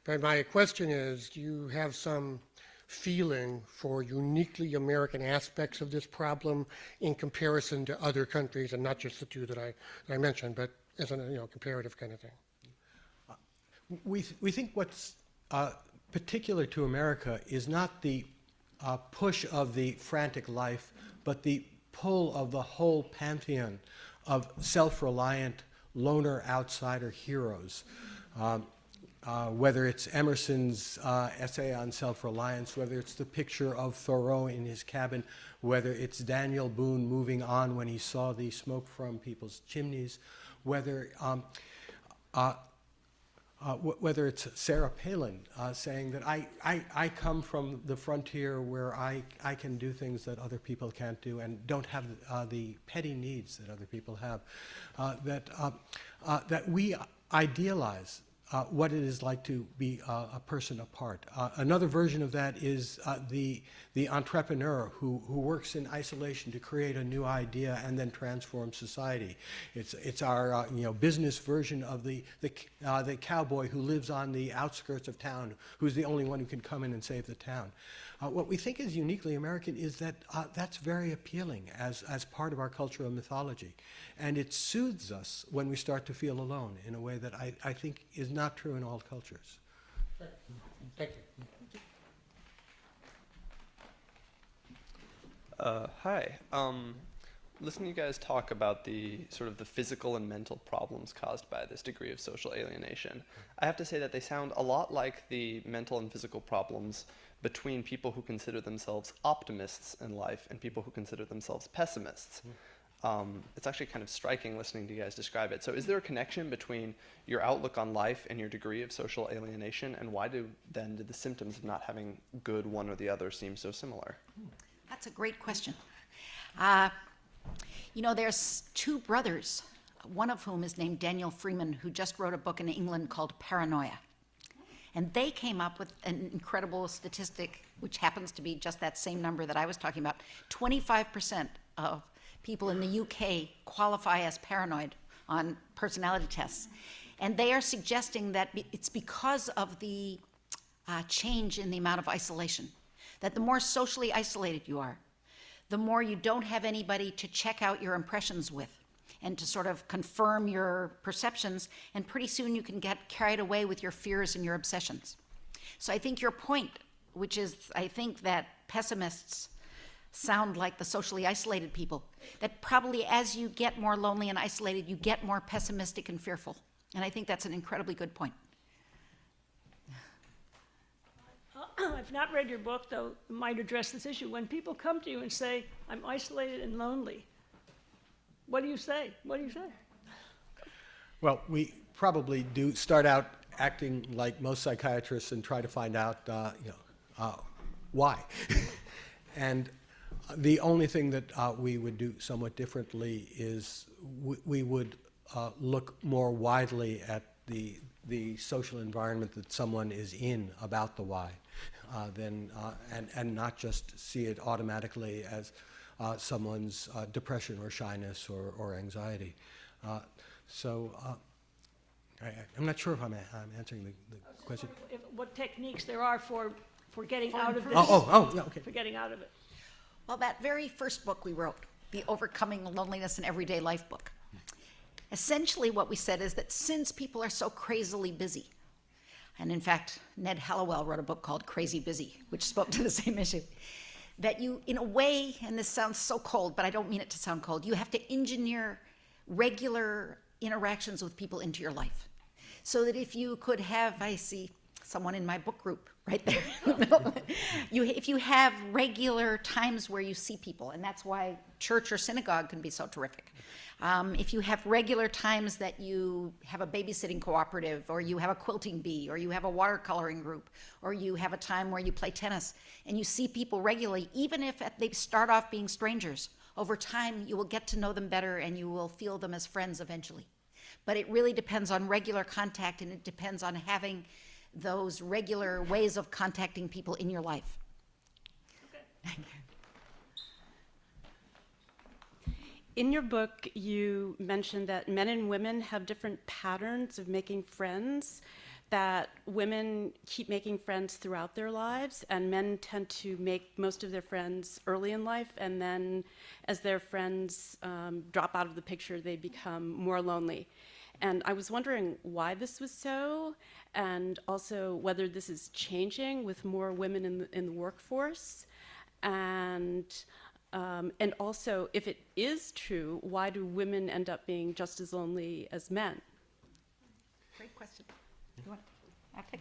[SPEAKER 9] But my question is, do you have some feeling for uniquely American aspects of this problem in comparison to other countries, and not just the two that I mentioned, but as a comparative kind of thing?
[SPEAKER 2] We think what's particular to America is not the push of the frantic life, but the pull of the whole pantheon of self-reliant loner outsider heroes. Whether it's Emerson's essay on self-reliance, whether it's the picture of Thoreau in his cabin, whether it's Daniel Boone moving on when he saw the smoke from people's chimneys, whether it's Sarah Palin saying that I come from the frontier where I can do things that other people can't do and don't have the petty needs that other people have, that we idealize what it is like to be a person apart. Another version of that is the entrepreneur who works in isolation to create a new idea and then transform society. It's our business version of the cowboy who lives on the outskirts of town, who's the only one who can come in and save the town. What we think is uniquely American is that that's very appealing as part of our cultural mythology. And it soothes us when we start to feel alone in a way that I think is not true in all cultures.
[SPEAKER 9] Thank you.
[SPEAKER 10] Hi. Listening to you guys talk about the sort of the physical and mental problems caused by this degree of social alienation, I have to say that they sound a lot like the mental and physical problems between people who consider themselves optimists in life and people who consider themselves pessimists. It's actually kind of striking listening to you guys describe it. So is there a connection between your outlook on life and your degree of social alienation, and why do the symptoms of not having good one or the other seem so similar?
[SPEAKER 3] That's a great question. There's two brothers, one of whom is named Daniel Freeman, who just wrote a book in England called Paranoia. And they came up with an incredible statistic, which happens to be just that same number that I was talking about. 25% of people in the UK qualify as paranoid on personality tests. And they are suggesting that it's because of the change in the amount of isolation, that the more socially isolated you are, the more you don't have anybody to check out your impressions with and to sort of confirm your perceptions, and pretty soon you can get carried away with your fears and your obsessions. So I think your point, which is I think that pessimists sound like the socially isolated people, that probably as you get more lonely and isolated, you get more pessimistic and fearful. And I think that's an incredibly good point.
[SPEAKER 11] I've not read your book, though it might address this issue. When people come to you and say, I'm isolated and lonely, what do you say? What do you say?
[SPEAKER 2] Well, we probably do start out acting like most psychiatrists and try to find out, why. And the only thing that we would do somewhat differently is we would look more widely at the social environment that someone is in about the why, and not just see it automatically as someone's depression or shyness or anxiety. I'm not sure if I'm answering the question.
[SPEAKER 11] What techniques there are for getting out of this?
[SPEAKER 2] Yeah, okay.
[SPEAKER 11] For getting out of it.
[SPEAKER 3] Well, that very first book we wrote, the Overcoming Loneliness in Everyday Life book, essentially what we said is that since people are so crazily busy, and in fact, Ned Hallowell wrote a book called Crazy Busy, which spoke to the same issue, that you, in a way, and this sounds so cold, but I don't mean it to sound cold, you have to engineer regular interactions with people into your life. So that if you could have, I see someone in my book group right there in the middle, if you have regular times where you see people, and that's why church or synagogue can be so terrific. If you have regular times that you have a babysitting cooperative, or you have a quilting bee, or you have a watercoloring group, or you have a time where you play tennis, and you see people regularly, even if they start off being strangers, over time you will get to know them better and you will feel them as friends eventually. But it really depends on regular contact, and it depends on having those regular ways of contacting people in your life. Okay.
[SPEAKER 12] In your book, you mentioned that men and women have different patterns of making friends, that women keep making friends throughout their lives, and men tend to make most of their friends early in life, and then as their friends drop out of the picture, they become more lonely. And I was wondering why this was so, and also whether this is changing with more women in the workforce, and also, if it is true, why do women end up being just as lonely as men?
[SPEAKER 3] Great question. You want to take it?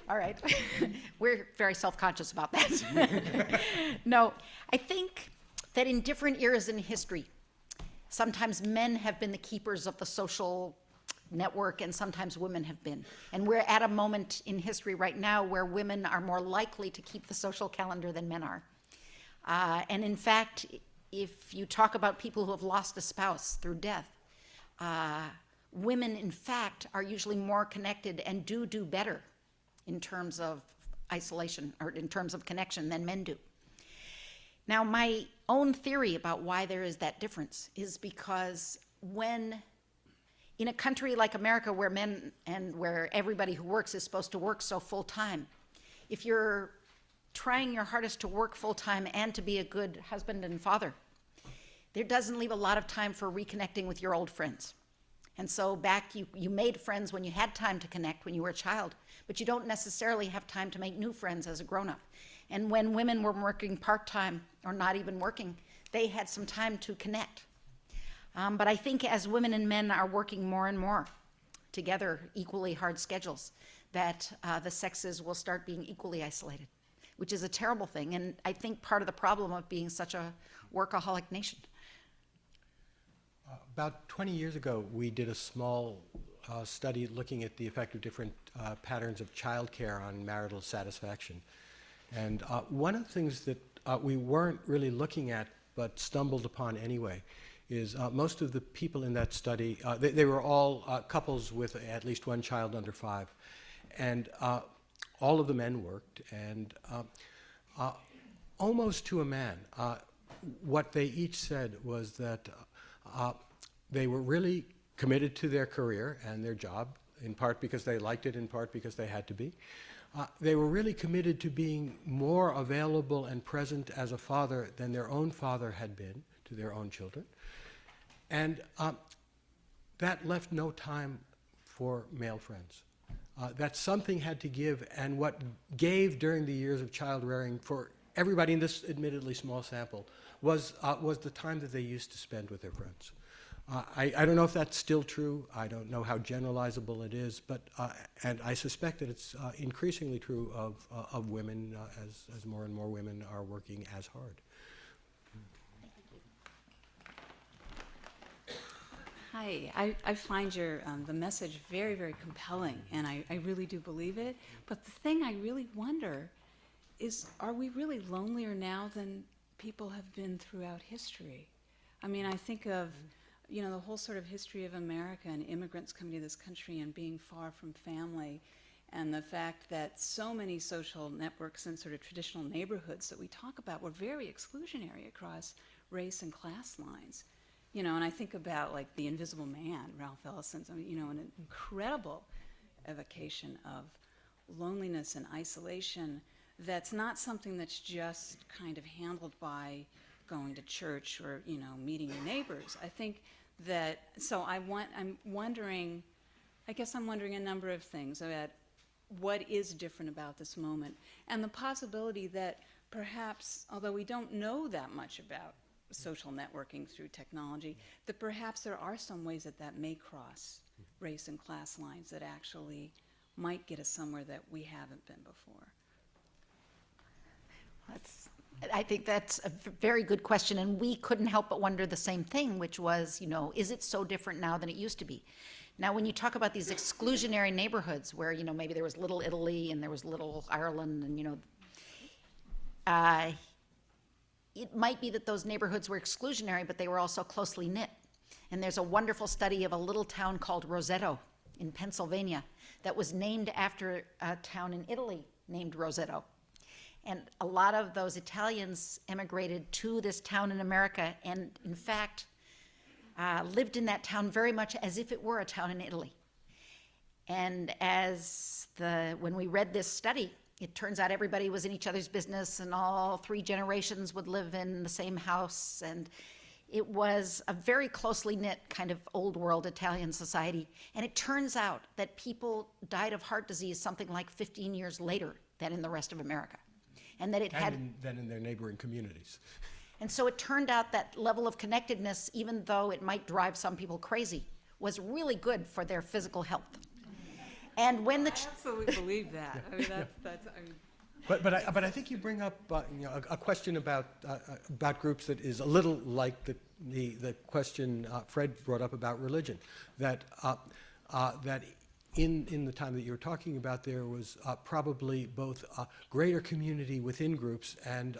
[SPEAKER 3] All right. We're very self-conscious about that. No, I think that in different eras in history, sometimes men have been the keepers of the social network, and sometimes women have been. And we're at a moment in history right now where women are more likely to keep the social calendar than men are. And in fact, if you talk about people who have lost a spouse through death, women, in fact, are usually more connected and do better in terms of isolation or in terms of connection than men do. Now, my own theory about why there is that difference is because when, in a country like America where men and where everybody who works is supposed to work so full time, if you're trying your hardest to work full time and to be a good husband and father, there doesn't leave a lot of time for reconnecting with your old friends. And so back, you made friends when you had time to connect when you were a child, but you don't necessarily have time to make new friends as a grown-up. And when women were working part-time or not even working, they had some time to connect. But I think as women and men are working more and more together, equally hard schedules, that the sexes will start being equally isolated, which is a terrible thing. And I think part of the problem of being such a workaholic nation.
[SPEAKER 2] About 20 years ago, we did a small study looking at the effect of different patterns of childcare on marital satisfaction. And one of the things that we weren't really looking at but stumbled upon anyway is most of the people in that study, they were all couples with at least one child under 5. And all of the men worked, and almost to a man, what they each said was that they were really committed to their career and their job, in part because they liked it, in part because they had to be. They were really committed to being more available and present as a father than their own father had been to their own children. And that left no time for male friends. That something had to give, and what gave during the years of child rearing for everybody in this admittedly small sample was the time that they used to spend with their friends. I don't know if that's still true. I don't know how generalizable it is, but and I suspect that it's increasingly true of women as more and more women are working as hard.
[SPEAKER 13] Hi, I find your the message very, very compelling, and I really do believe it. But the thing I really wonder is, are we really lonelier now than people have been throughout history? I mean, I think of you know, the whole sort of history of America and immigrants coming to this country and being far from family, and the fact that so many social networks and sort of traditional neighborhoods that we talk about were very exclusionary across race and class lines. You know, and I think about like The Invisible Man, Ralph Ellison's, I mean, you know, an incredible evocation of loneliness and isolation that's not something that's just kind of handled by going to church or, you know, meeting your neighbors. I think that, so I'm wondering, I guess I'm wondering a number of things about what is different about this moment, and the possibility that perhaps, although we don't know that much about social networking through technology, that perhaps there are some ways that that may cross race and class lines that actually might get us somewhere that we haven't been before.
[SPEAKER 3] I think that's a very good question, and we couldn't help but wonder the same thing, which was, you know, is it so different now than it used to be? Now, when you talk about these exclusionary neighborhoods where, you know, maybe there was Little Italy and there was Little Ireland and, you know, it might be that those neighborhoods were exclusionary, but they were also closely knit. And there's a wonderful study of a little town called Roseto in Pennsylvania that was named after a town in Italy named Roseto. And a lot of those Italians emigrated to this town in America and, in fact, lived in that town very much as if it were a town in Italy. And when we read this study, it turns out everybody was in each other's business and all 3 generations would live in the same house. And it was a very closely knit kind of old world Italian society. And it turns out that people died of heart disease something like 15 years later than in the rest of America. And that it
[SPEAKER 2] than in their neighboring communities.
[SPEAKER 3] And so it turned out that level of connectedness, even though it might drive some people crazy, was really good for their physical health. And when the
[SPEAKER 13] I absolutely believe that. I mean, that's I mean.
[SPEAKER 2] But I think you bring up you know, a question about groups that is a little like the question Fred brought up about religion, that in the time that you were talking about, there was probably both greater community within groups and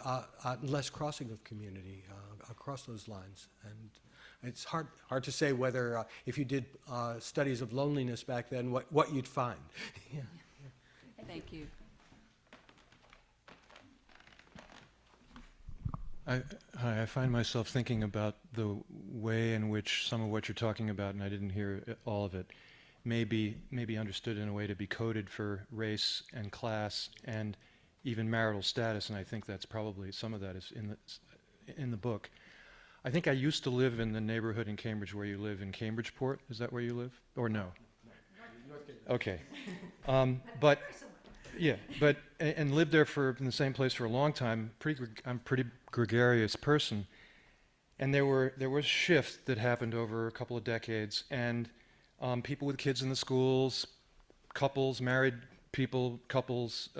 [SPEAKER 2] less crossing of community across those lines. And it's hard to say whether, if you did studies of loneliness back then, what you'd find. Yeah.
[SPEAKER 13] Thank you.
[SPEAKER 14] I find myself thinking about the way in which some of what you're talking about, and I didn't hear all of it, may be understood in a way to be coded for race and class and even marital status, and I think that's probably, some of that is in the book. I think I used to live in the neighborhood in Cambridge where you live, in Cambridgeport. Is that where you live? Or no? Okay. But yeah, and lived there in the same place for a long time. I'm a pretty gregarious person, and there was a shift that happened over a couple of decades, and people with kids in the schools, couples, married people, couples,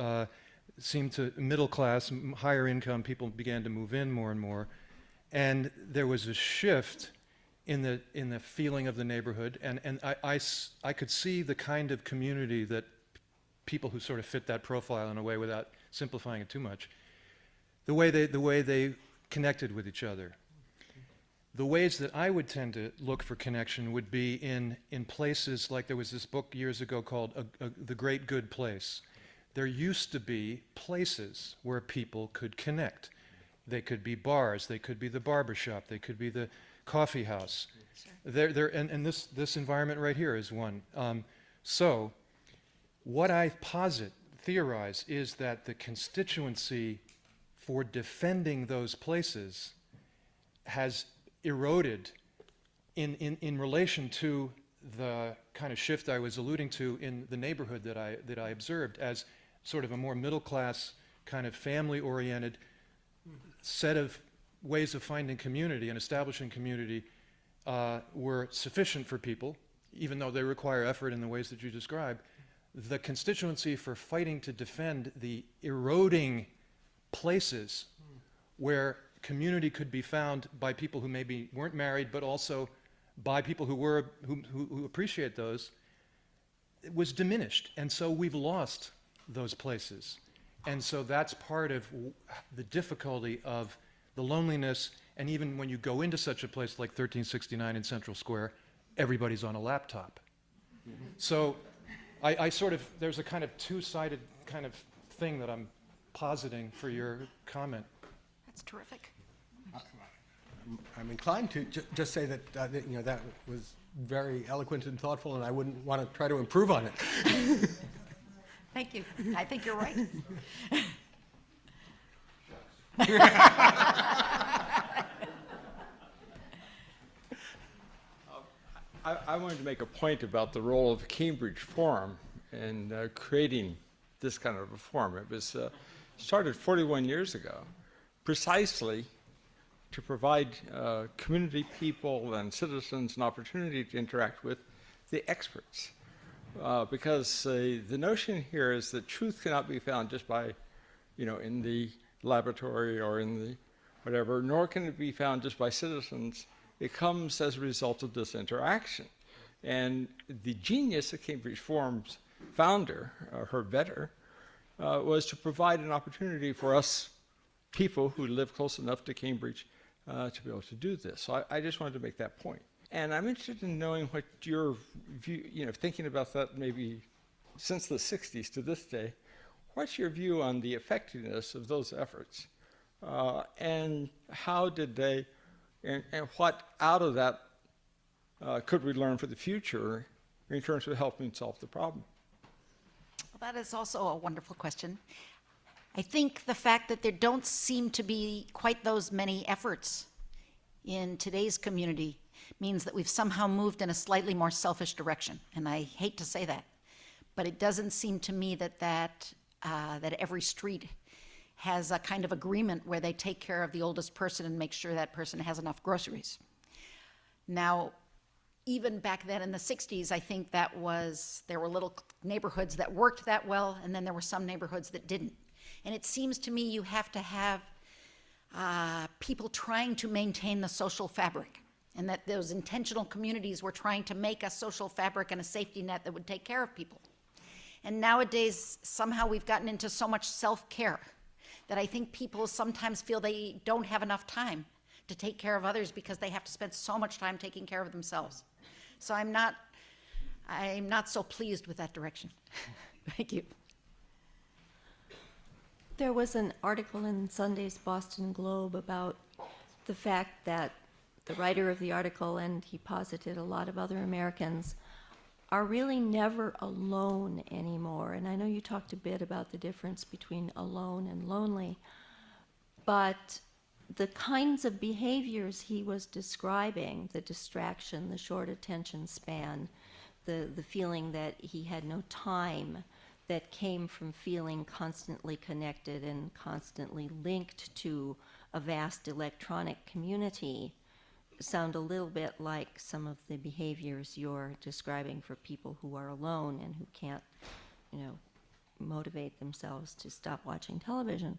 [SPEAKER 14] seemed to, middle class, higher income people began to move in more and more. And there was a shift in the feeling of the neighborhood, and I could see the kind of community that people who sort of fit that profile in a way, without simplifying it too much, the way they connected with each other. The ways that I would tend to look for connection would be in places like, there was this book years ago called The Great Good Place. There used to be places where people could connect. They could be bars, they could be the barbershop, they could be the coffee house. Sure. And this environment right here is one. So what I theorize, is that the constituency for defending those places has eroded in relation to the kind of shift I was alluding to in the neighborhood that I observed as sort of a more middle class, kind of family oriented set of ways of finding community and establishing community were sufficient for people, even though they require effort in the ways that you describe. The constituency for fighting to defend the eroding places where community could be found by people who maybe weren't married, but also by people who appreciate those, it was diminished. And so we've lost those places. And so that's part of the difficulty of the loneliness And even when you go into such a place like 1369 in Central Square, everybody's on a laptop. So I sort of, there's a kind of two-sided kind of thing that I'm positing for your comment.
[SPEAKER 3] That's terrific.
[SPEAKER 2] I'm inclined to just say that, that was very eloquent and thoughtful, and I wouldn't want to try to improve on it.
[SPEAKER 3] Thank you. I think you're right.
[SPEAKER 15] I wanted to make a point about the role of the Cambridge Forum in creating this kind of a forum. It was started 41 years ago, precisely to provide community people and citizens an opportunity to interact with the experts. Because the notion here is that truth cannot be found just by, in the laboratory or in the whatever, nor can it be found just by citizens. It comes as a result of this interaction. And the genius of Cambridge Forum's founder, Herb Vedder, was to provide an opportunity for us people who live close enough to Cambridge to be able to do this. So I just wanted to make that point. And I'm interested in knowing what your view, thinking about that maybe since the 60s to this day, what's your view on the effectiveness of those efforts? And how did they, and what out of that could we learn for the future in terms of helping solve the problem?
[SPEAKER 3] Well, that is also a wonderful question. I think the fact that there don't seem to be quite those many efforts in today's community means that we've somehow moved in a slightly more selfish direction. And I hate to say that, but it doesn't seem to me that every street has a kind of agreement where they take care of the oldest person and make sure that person has enough groceries. Now, even back then in the 60s, I think there were little neighborhoods that worked that well, and then there were some neighborhoods that didn't. And it seems to me you have to have people trying to maintain the social fabric, and that those intentional communities were trying to make a social fabric and a safety net that would take care of people. And nowadays, somehow we've gotten into so much self-care that I think people sometimes feel they don't have enough time to take care of others because they have to spend so much time taking care of themselves. So I'm not so pleased with that direction. Thank you.
[SPEAKER 6] There was an article in Sunday's Boston Globe about the fact that the writer of the article, and he posited a lot of other Americans, are really never alone anymore. And I know you talked a bit about the difference between alone and lonely, but the kinds of behaviors he was describing, the distraction, the short attention span, the feeling that he had no time, that came from feeling constantly connected and constantly linked to a vast electronic community, sound a little bit like some of the behaviors you're describing for people who are alone and who can't, motivate themselves to stop watching television.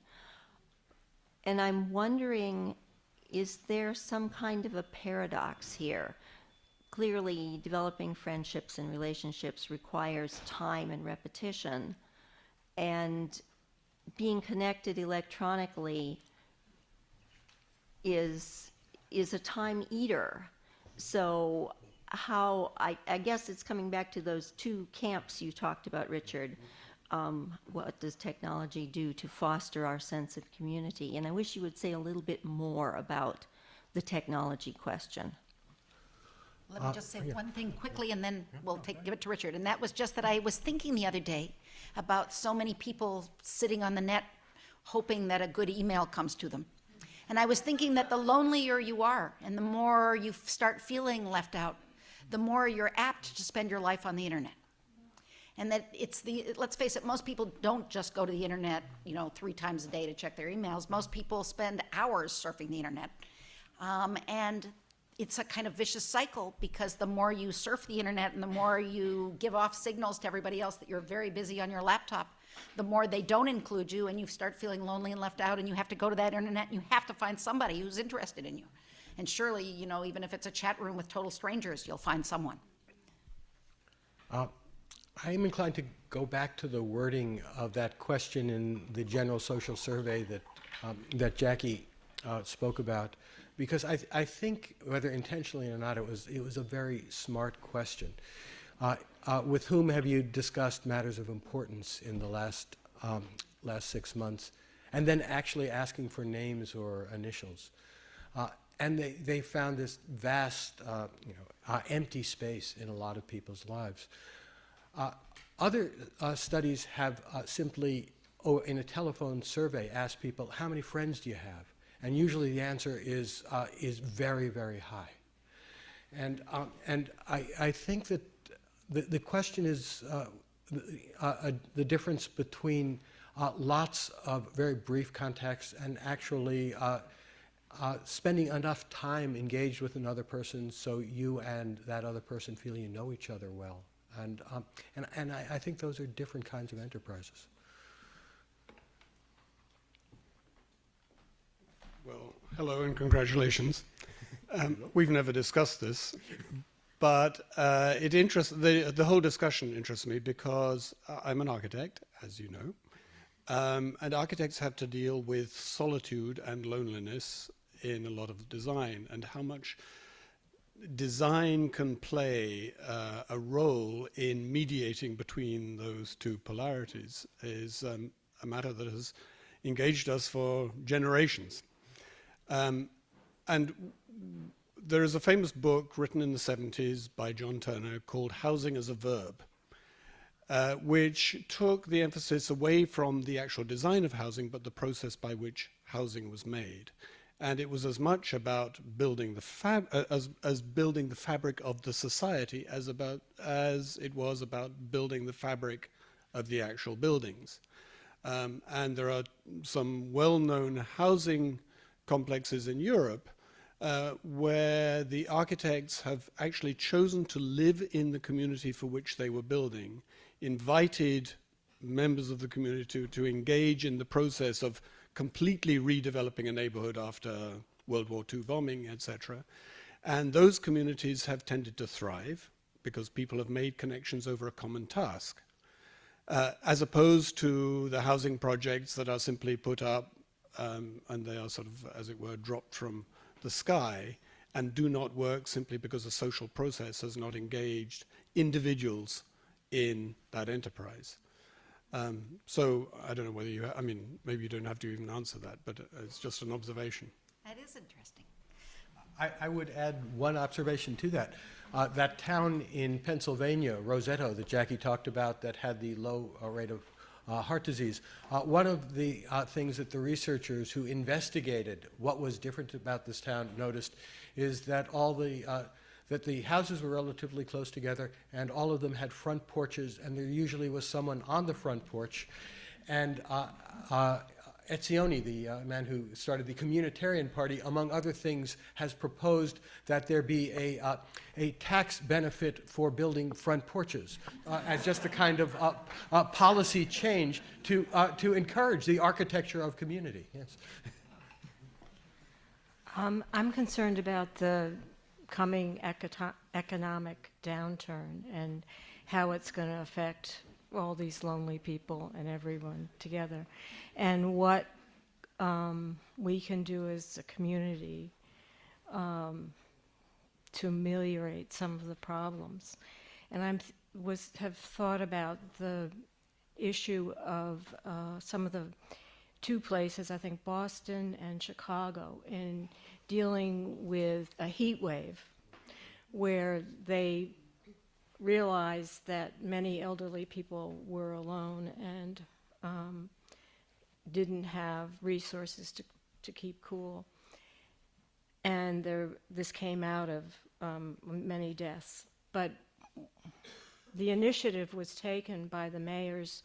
[SPEAKER 6] And I'm wondering, is there some kind of a paradox here? Clearly, developing friendships and relationships requires time and repetition, and being connected electronically is a time eater. So I guess it's coming back to those two camps you talked about, Richard. What does technology do to foster our sense of community? And I wish you would say a little bit more about the technology question.
[SPEAKER 3] Let me just say one thing quickly, and then we'll give it to Richard. And that was just that I was thinking the other day about so many people sitting on the net hoping that a good email comes to them. And I was thinking that the lonelier you are and the more you start feeling left out, the more you're apt to spend your life on the internet. And that let's face it, most people don't just go to the internet, 3 times a day to check their emails. Most people spend hours surfing the internet. And it's a kind of vicious cycle, because the more you surf the internet and the more you give off signals to everybody else that you're very busy on your laptop, the more they don't include you, and you start feeling lonely and left out, and you have to go to that internet and you have to find somebody who's interested in you. And surely, even if it's a chat room with total strangers, you'll find someone.
[SPEAKER 2] I am inclined to go back to the wording of that question in the general social survey that Jackie spoke about, because I think, whether intentionally or not, it was a very smart question. With whom have you discussed matters of importance in the last 6 months? And then actually asking for names or initials. And they found this vast, empty space in a lot of people's lives. Other studies have simply, in a telephone survey, asked people, how many friends do you have? And usually the answer is very, very high. And I think that the question is the difference between lots of very brief contacts and actually spending enough time engaged with another person so you and that other person feel you know each other well. And I think those are different kinds of enterprises.
[SPEAKER 16] Well, hello and congratulations. We've never discussed this, but the whole discussion interests me because I'm an architect, as you know, and architects have to deal with solitude and loneliness in a lot of design, and how much design can play a role in mediating between those two polarities is a matter that has engaged us for generations. And there is a famous book written in the 70s by John Turner called Housing as a Verb, which took the emphasis away from the actual design of housing, but the process by which housing was made. And it was as much about building the building the fabric of the society as it was about building the fabric of the actual buildings. And there are some well-known housing complexes in Europe where the architects have actually chosen to live in the community for which they were building, invited members of the community to engage in the process of completely redeveloping a neighborhood after World War II bombing, etc. And those communities have tended to thrive because people have made connections over a common task, as opposed to the housing projects that are simply put up and they are sort of, as it were, dropped from the sky and do not work simply because the social process has not engaged individuals in that enterprise. So I don't know whether you, maybe you don't have to even answer that, but it's just an observation.
[SPEAKER 3] That is interesting.
[SPEAKER 2] I would add one observation to that. That town in Pennsylvania, Roseto, that Jackie talked about, that had the low rate of heart disease. One of the things that the researchers who investigated what was different about this town noticed is that that the houses were relatively close together, and all of them had front porches, and there usually was someone on the front porch. And Etzioni, the man who started the Communitarian Party, among other things, has proposed that there be a tax benefit for building front porches as just a kind of policy change to encourage the architecture of community. Yes.
[SPEAKER 17] I'm concerned about the coming economic downturn and how it's going to affect all these lonely people and everyone together, and what we can do as a community to ameliorate some of the problems. And have thought about the issue of some of the two places, I think Boston and Chicago, in dealing with a heat wave where they realized that many elderly people were alone and didn't have resources to keep cool. And this came out of many deaths. But the initiative was taken by the mayors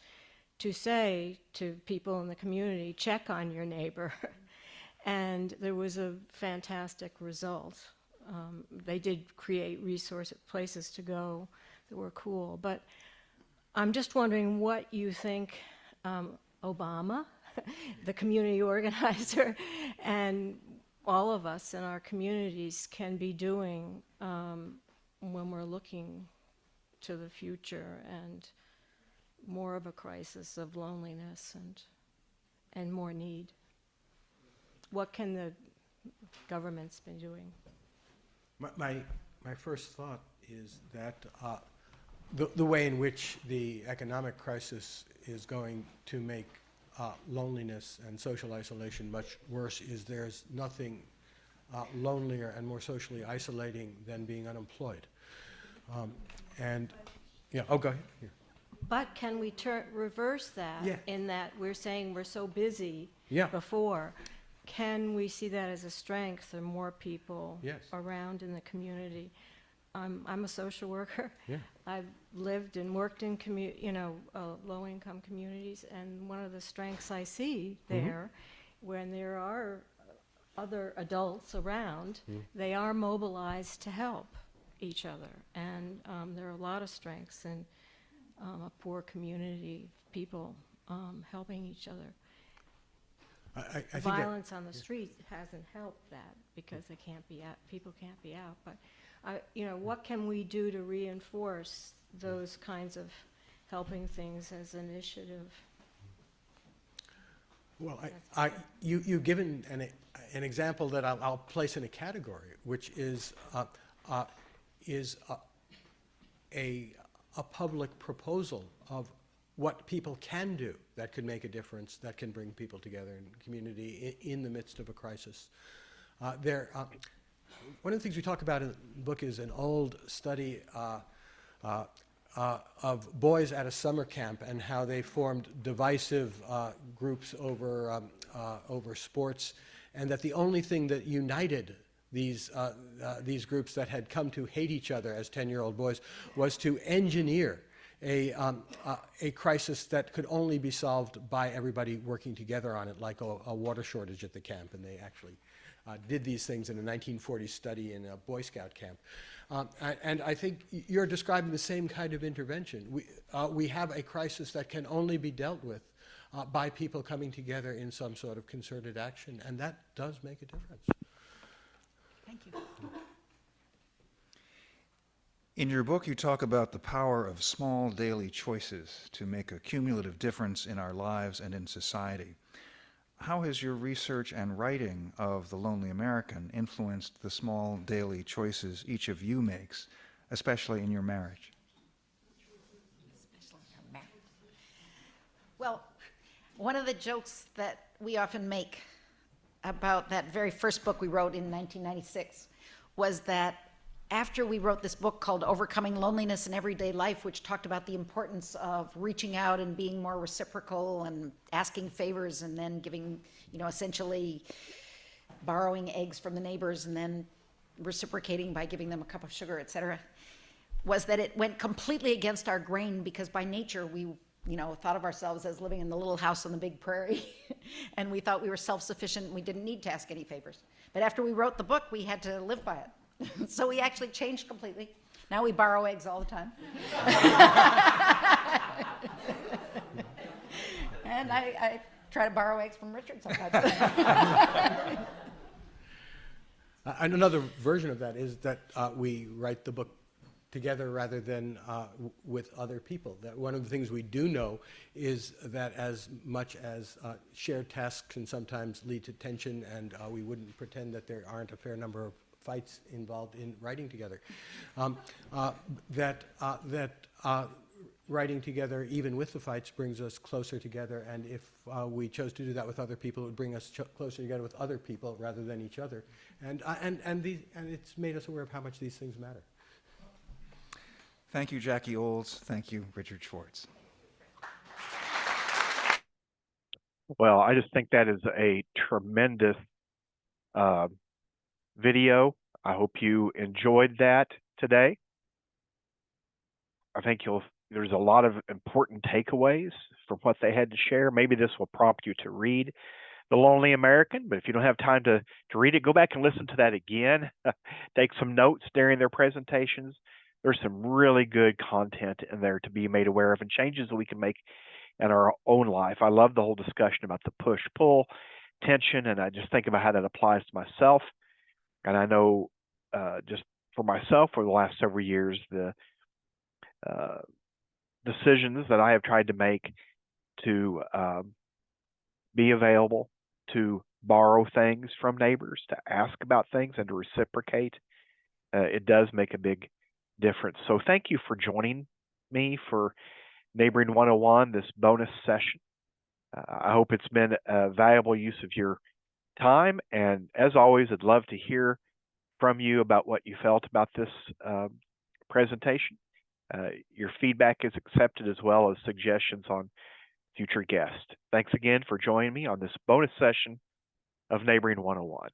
[SPEAKER 17] to say to people in the community, check on your neighbor. And there was a fantastic result. They did create places to go that were cool. But I'm just wondering what you think Obama, the community organizer, and all of us in our communities can be doing when we're looking to the future and more of a crisis of loneliness and more need. What can the government's been doing.
[SPEAKER 2] My first thought is that the way in which the economic crisis is going to make loneliness and social isolation much worse is there's nothing lonelier and more socially isolating than being unemployed. And, yeah, oh, go ahead. Yeah.
[SPEAKER 17] But can we reverse that
[SPEAKER 2] Yeah.
[SPEAKER 17] in that we're saying we're so busy
[SPEAKER 2] Yeah.
[SPEAKER 17] before? Can we see that as a strength? There are more people
[SPEAKER 2] Yes.
[SPEAKER 17] around in the community. I'm a social worker.
[SPEAKER 2] Yeah.
[SPEAKER 17] I've lived and worked in low-income communities, and one of the strengths I see there, when there are other adults around, they are mobilized to help each other, and there are a lot of strengths in a poor community, people helping each other.
[SPEAKER 2] I think
[SPEAKER 17] Violence on the street hasn't helped that because they can't be out, people can't be out. But what can we do to reinforce those kinds of helping things as initiative?
[SPEAKER 2] Well, you've given an example that I'll place in a category, which is a public proposal of what people can do that could make a difference, that can bring people together in community in the midst of a crisis. One of the things we talk about in the book is an old study of boys at a summer camp and how they formed divisive groups over sports, and that the only thing that united these groups that had come to hate each other as 10-year-old boys was to engineer a crisis that could only be solved by everybody working together on it, like a water shortage at the camp. And they actually did these things in a 1940s study in a Boy Scout camp. And I think you're describing the same kind of intervention. We have a crisis that can only be dealt with by people coming together in some sort of concerted action, and that does make a difference.
[SPEAKER 3] Thank you.
[SPEAKER 4] In your book, you talk about the power of small daily choices to make a cumulative difference in our lives and in society. How has your research and writing of The Lonely American influenced the small daily choices each of you makes, especially in your marriage?
[SPEAKER 3] Well, one of the jokes that we often make about that very first book we wrote in 1996 was that after we wrote this book called Overcoming Loneliness in Everyday Life, which talked about the importance of reaching out and being more reciprocal and asking favors and then giving, essentially borrowing eggs from the neighbors and then reciprocating by giving them a cup of sugar, et cetera, was that it went completely against our grain because by nature we thought of ourselves as living in the little house on the big prairie and we thought we were self-sufficient and we didn't need to ask any favors. But after we wrote the book, we had to live by it. So we actually changed completely. Now we borrow eggs all the time. And I try to borrow eggs from Richard sometimes.
[SPEAKER 2] And another version of that is that we write the book together rather than with other people. That one of the things we do know is that as much as shared tasks can sometimes lead to tension, and we wouldn't pretend that there aren't a fair number of fights involved in writing together, writing together, even with the fights, brings us closer together. And if we chose to do that with other people, it would bring us closer together with other people rather than each other. And it's made us aware of how much these things matter.
[SPEAKER 4] Thank you, Jackie Olds. Thank you, Richard Schwartz.
[SPEAKER 1] Well, I just think that is a tremendous video. I hope you enjoyed that today. I think there's a lot of important takeaways from what they had to share. Maybe this will prompt you to read The Lonely American, but if you don't have time to read it, go back and listen to that again. Take some notes during their presentations. There's some really good content in there to be made aware of and changes that we can make in our own life. I love the whole discussion about the push-pull tension, and I just think about how that applies to myself. And I know just for myself for the last several years, the decisions that I have tried to make to be available, to borrow things from neighbors, to ask about things, and to reciprocate, it does make a big difference. So thank you for joining me for Neighboring 101, this bonus session. I hope it's been a valuable use of your time. And as always, I'd love to hear from you about what you felt about this presentation. Your feedback is accepted, as well as suggestions on future guests. Thanks again for joining me on this bonus session of Neighboring 101.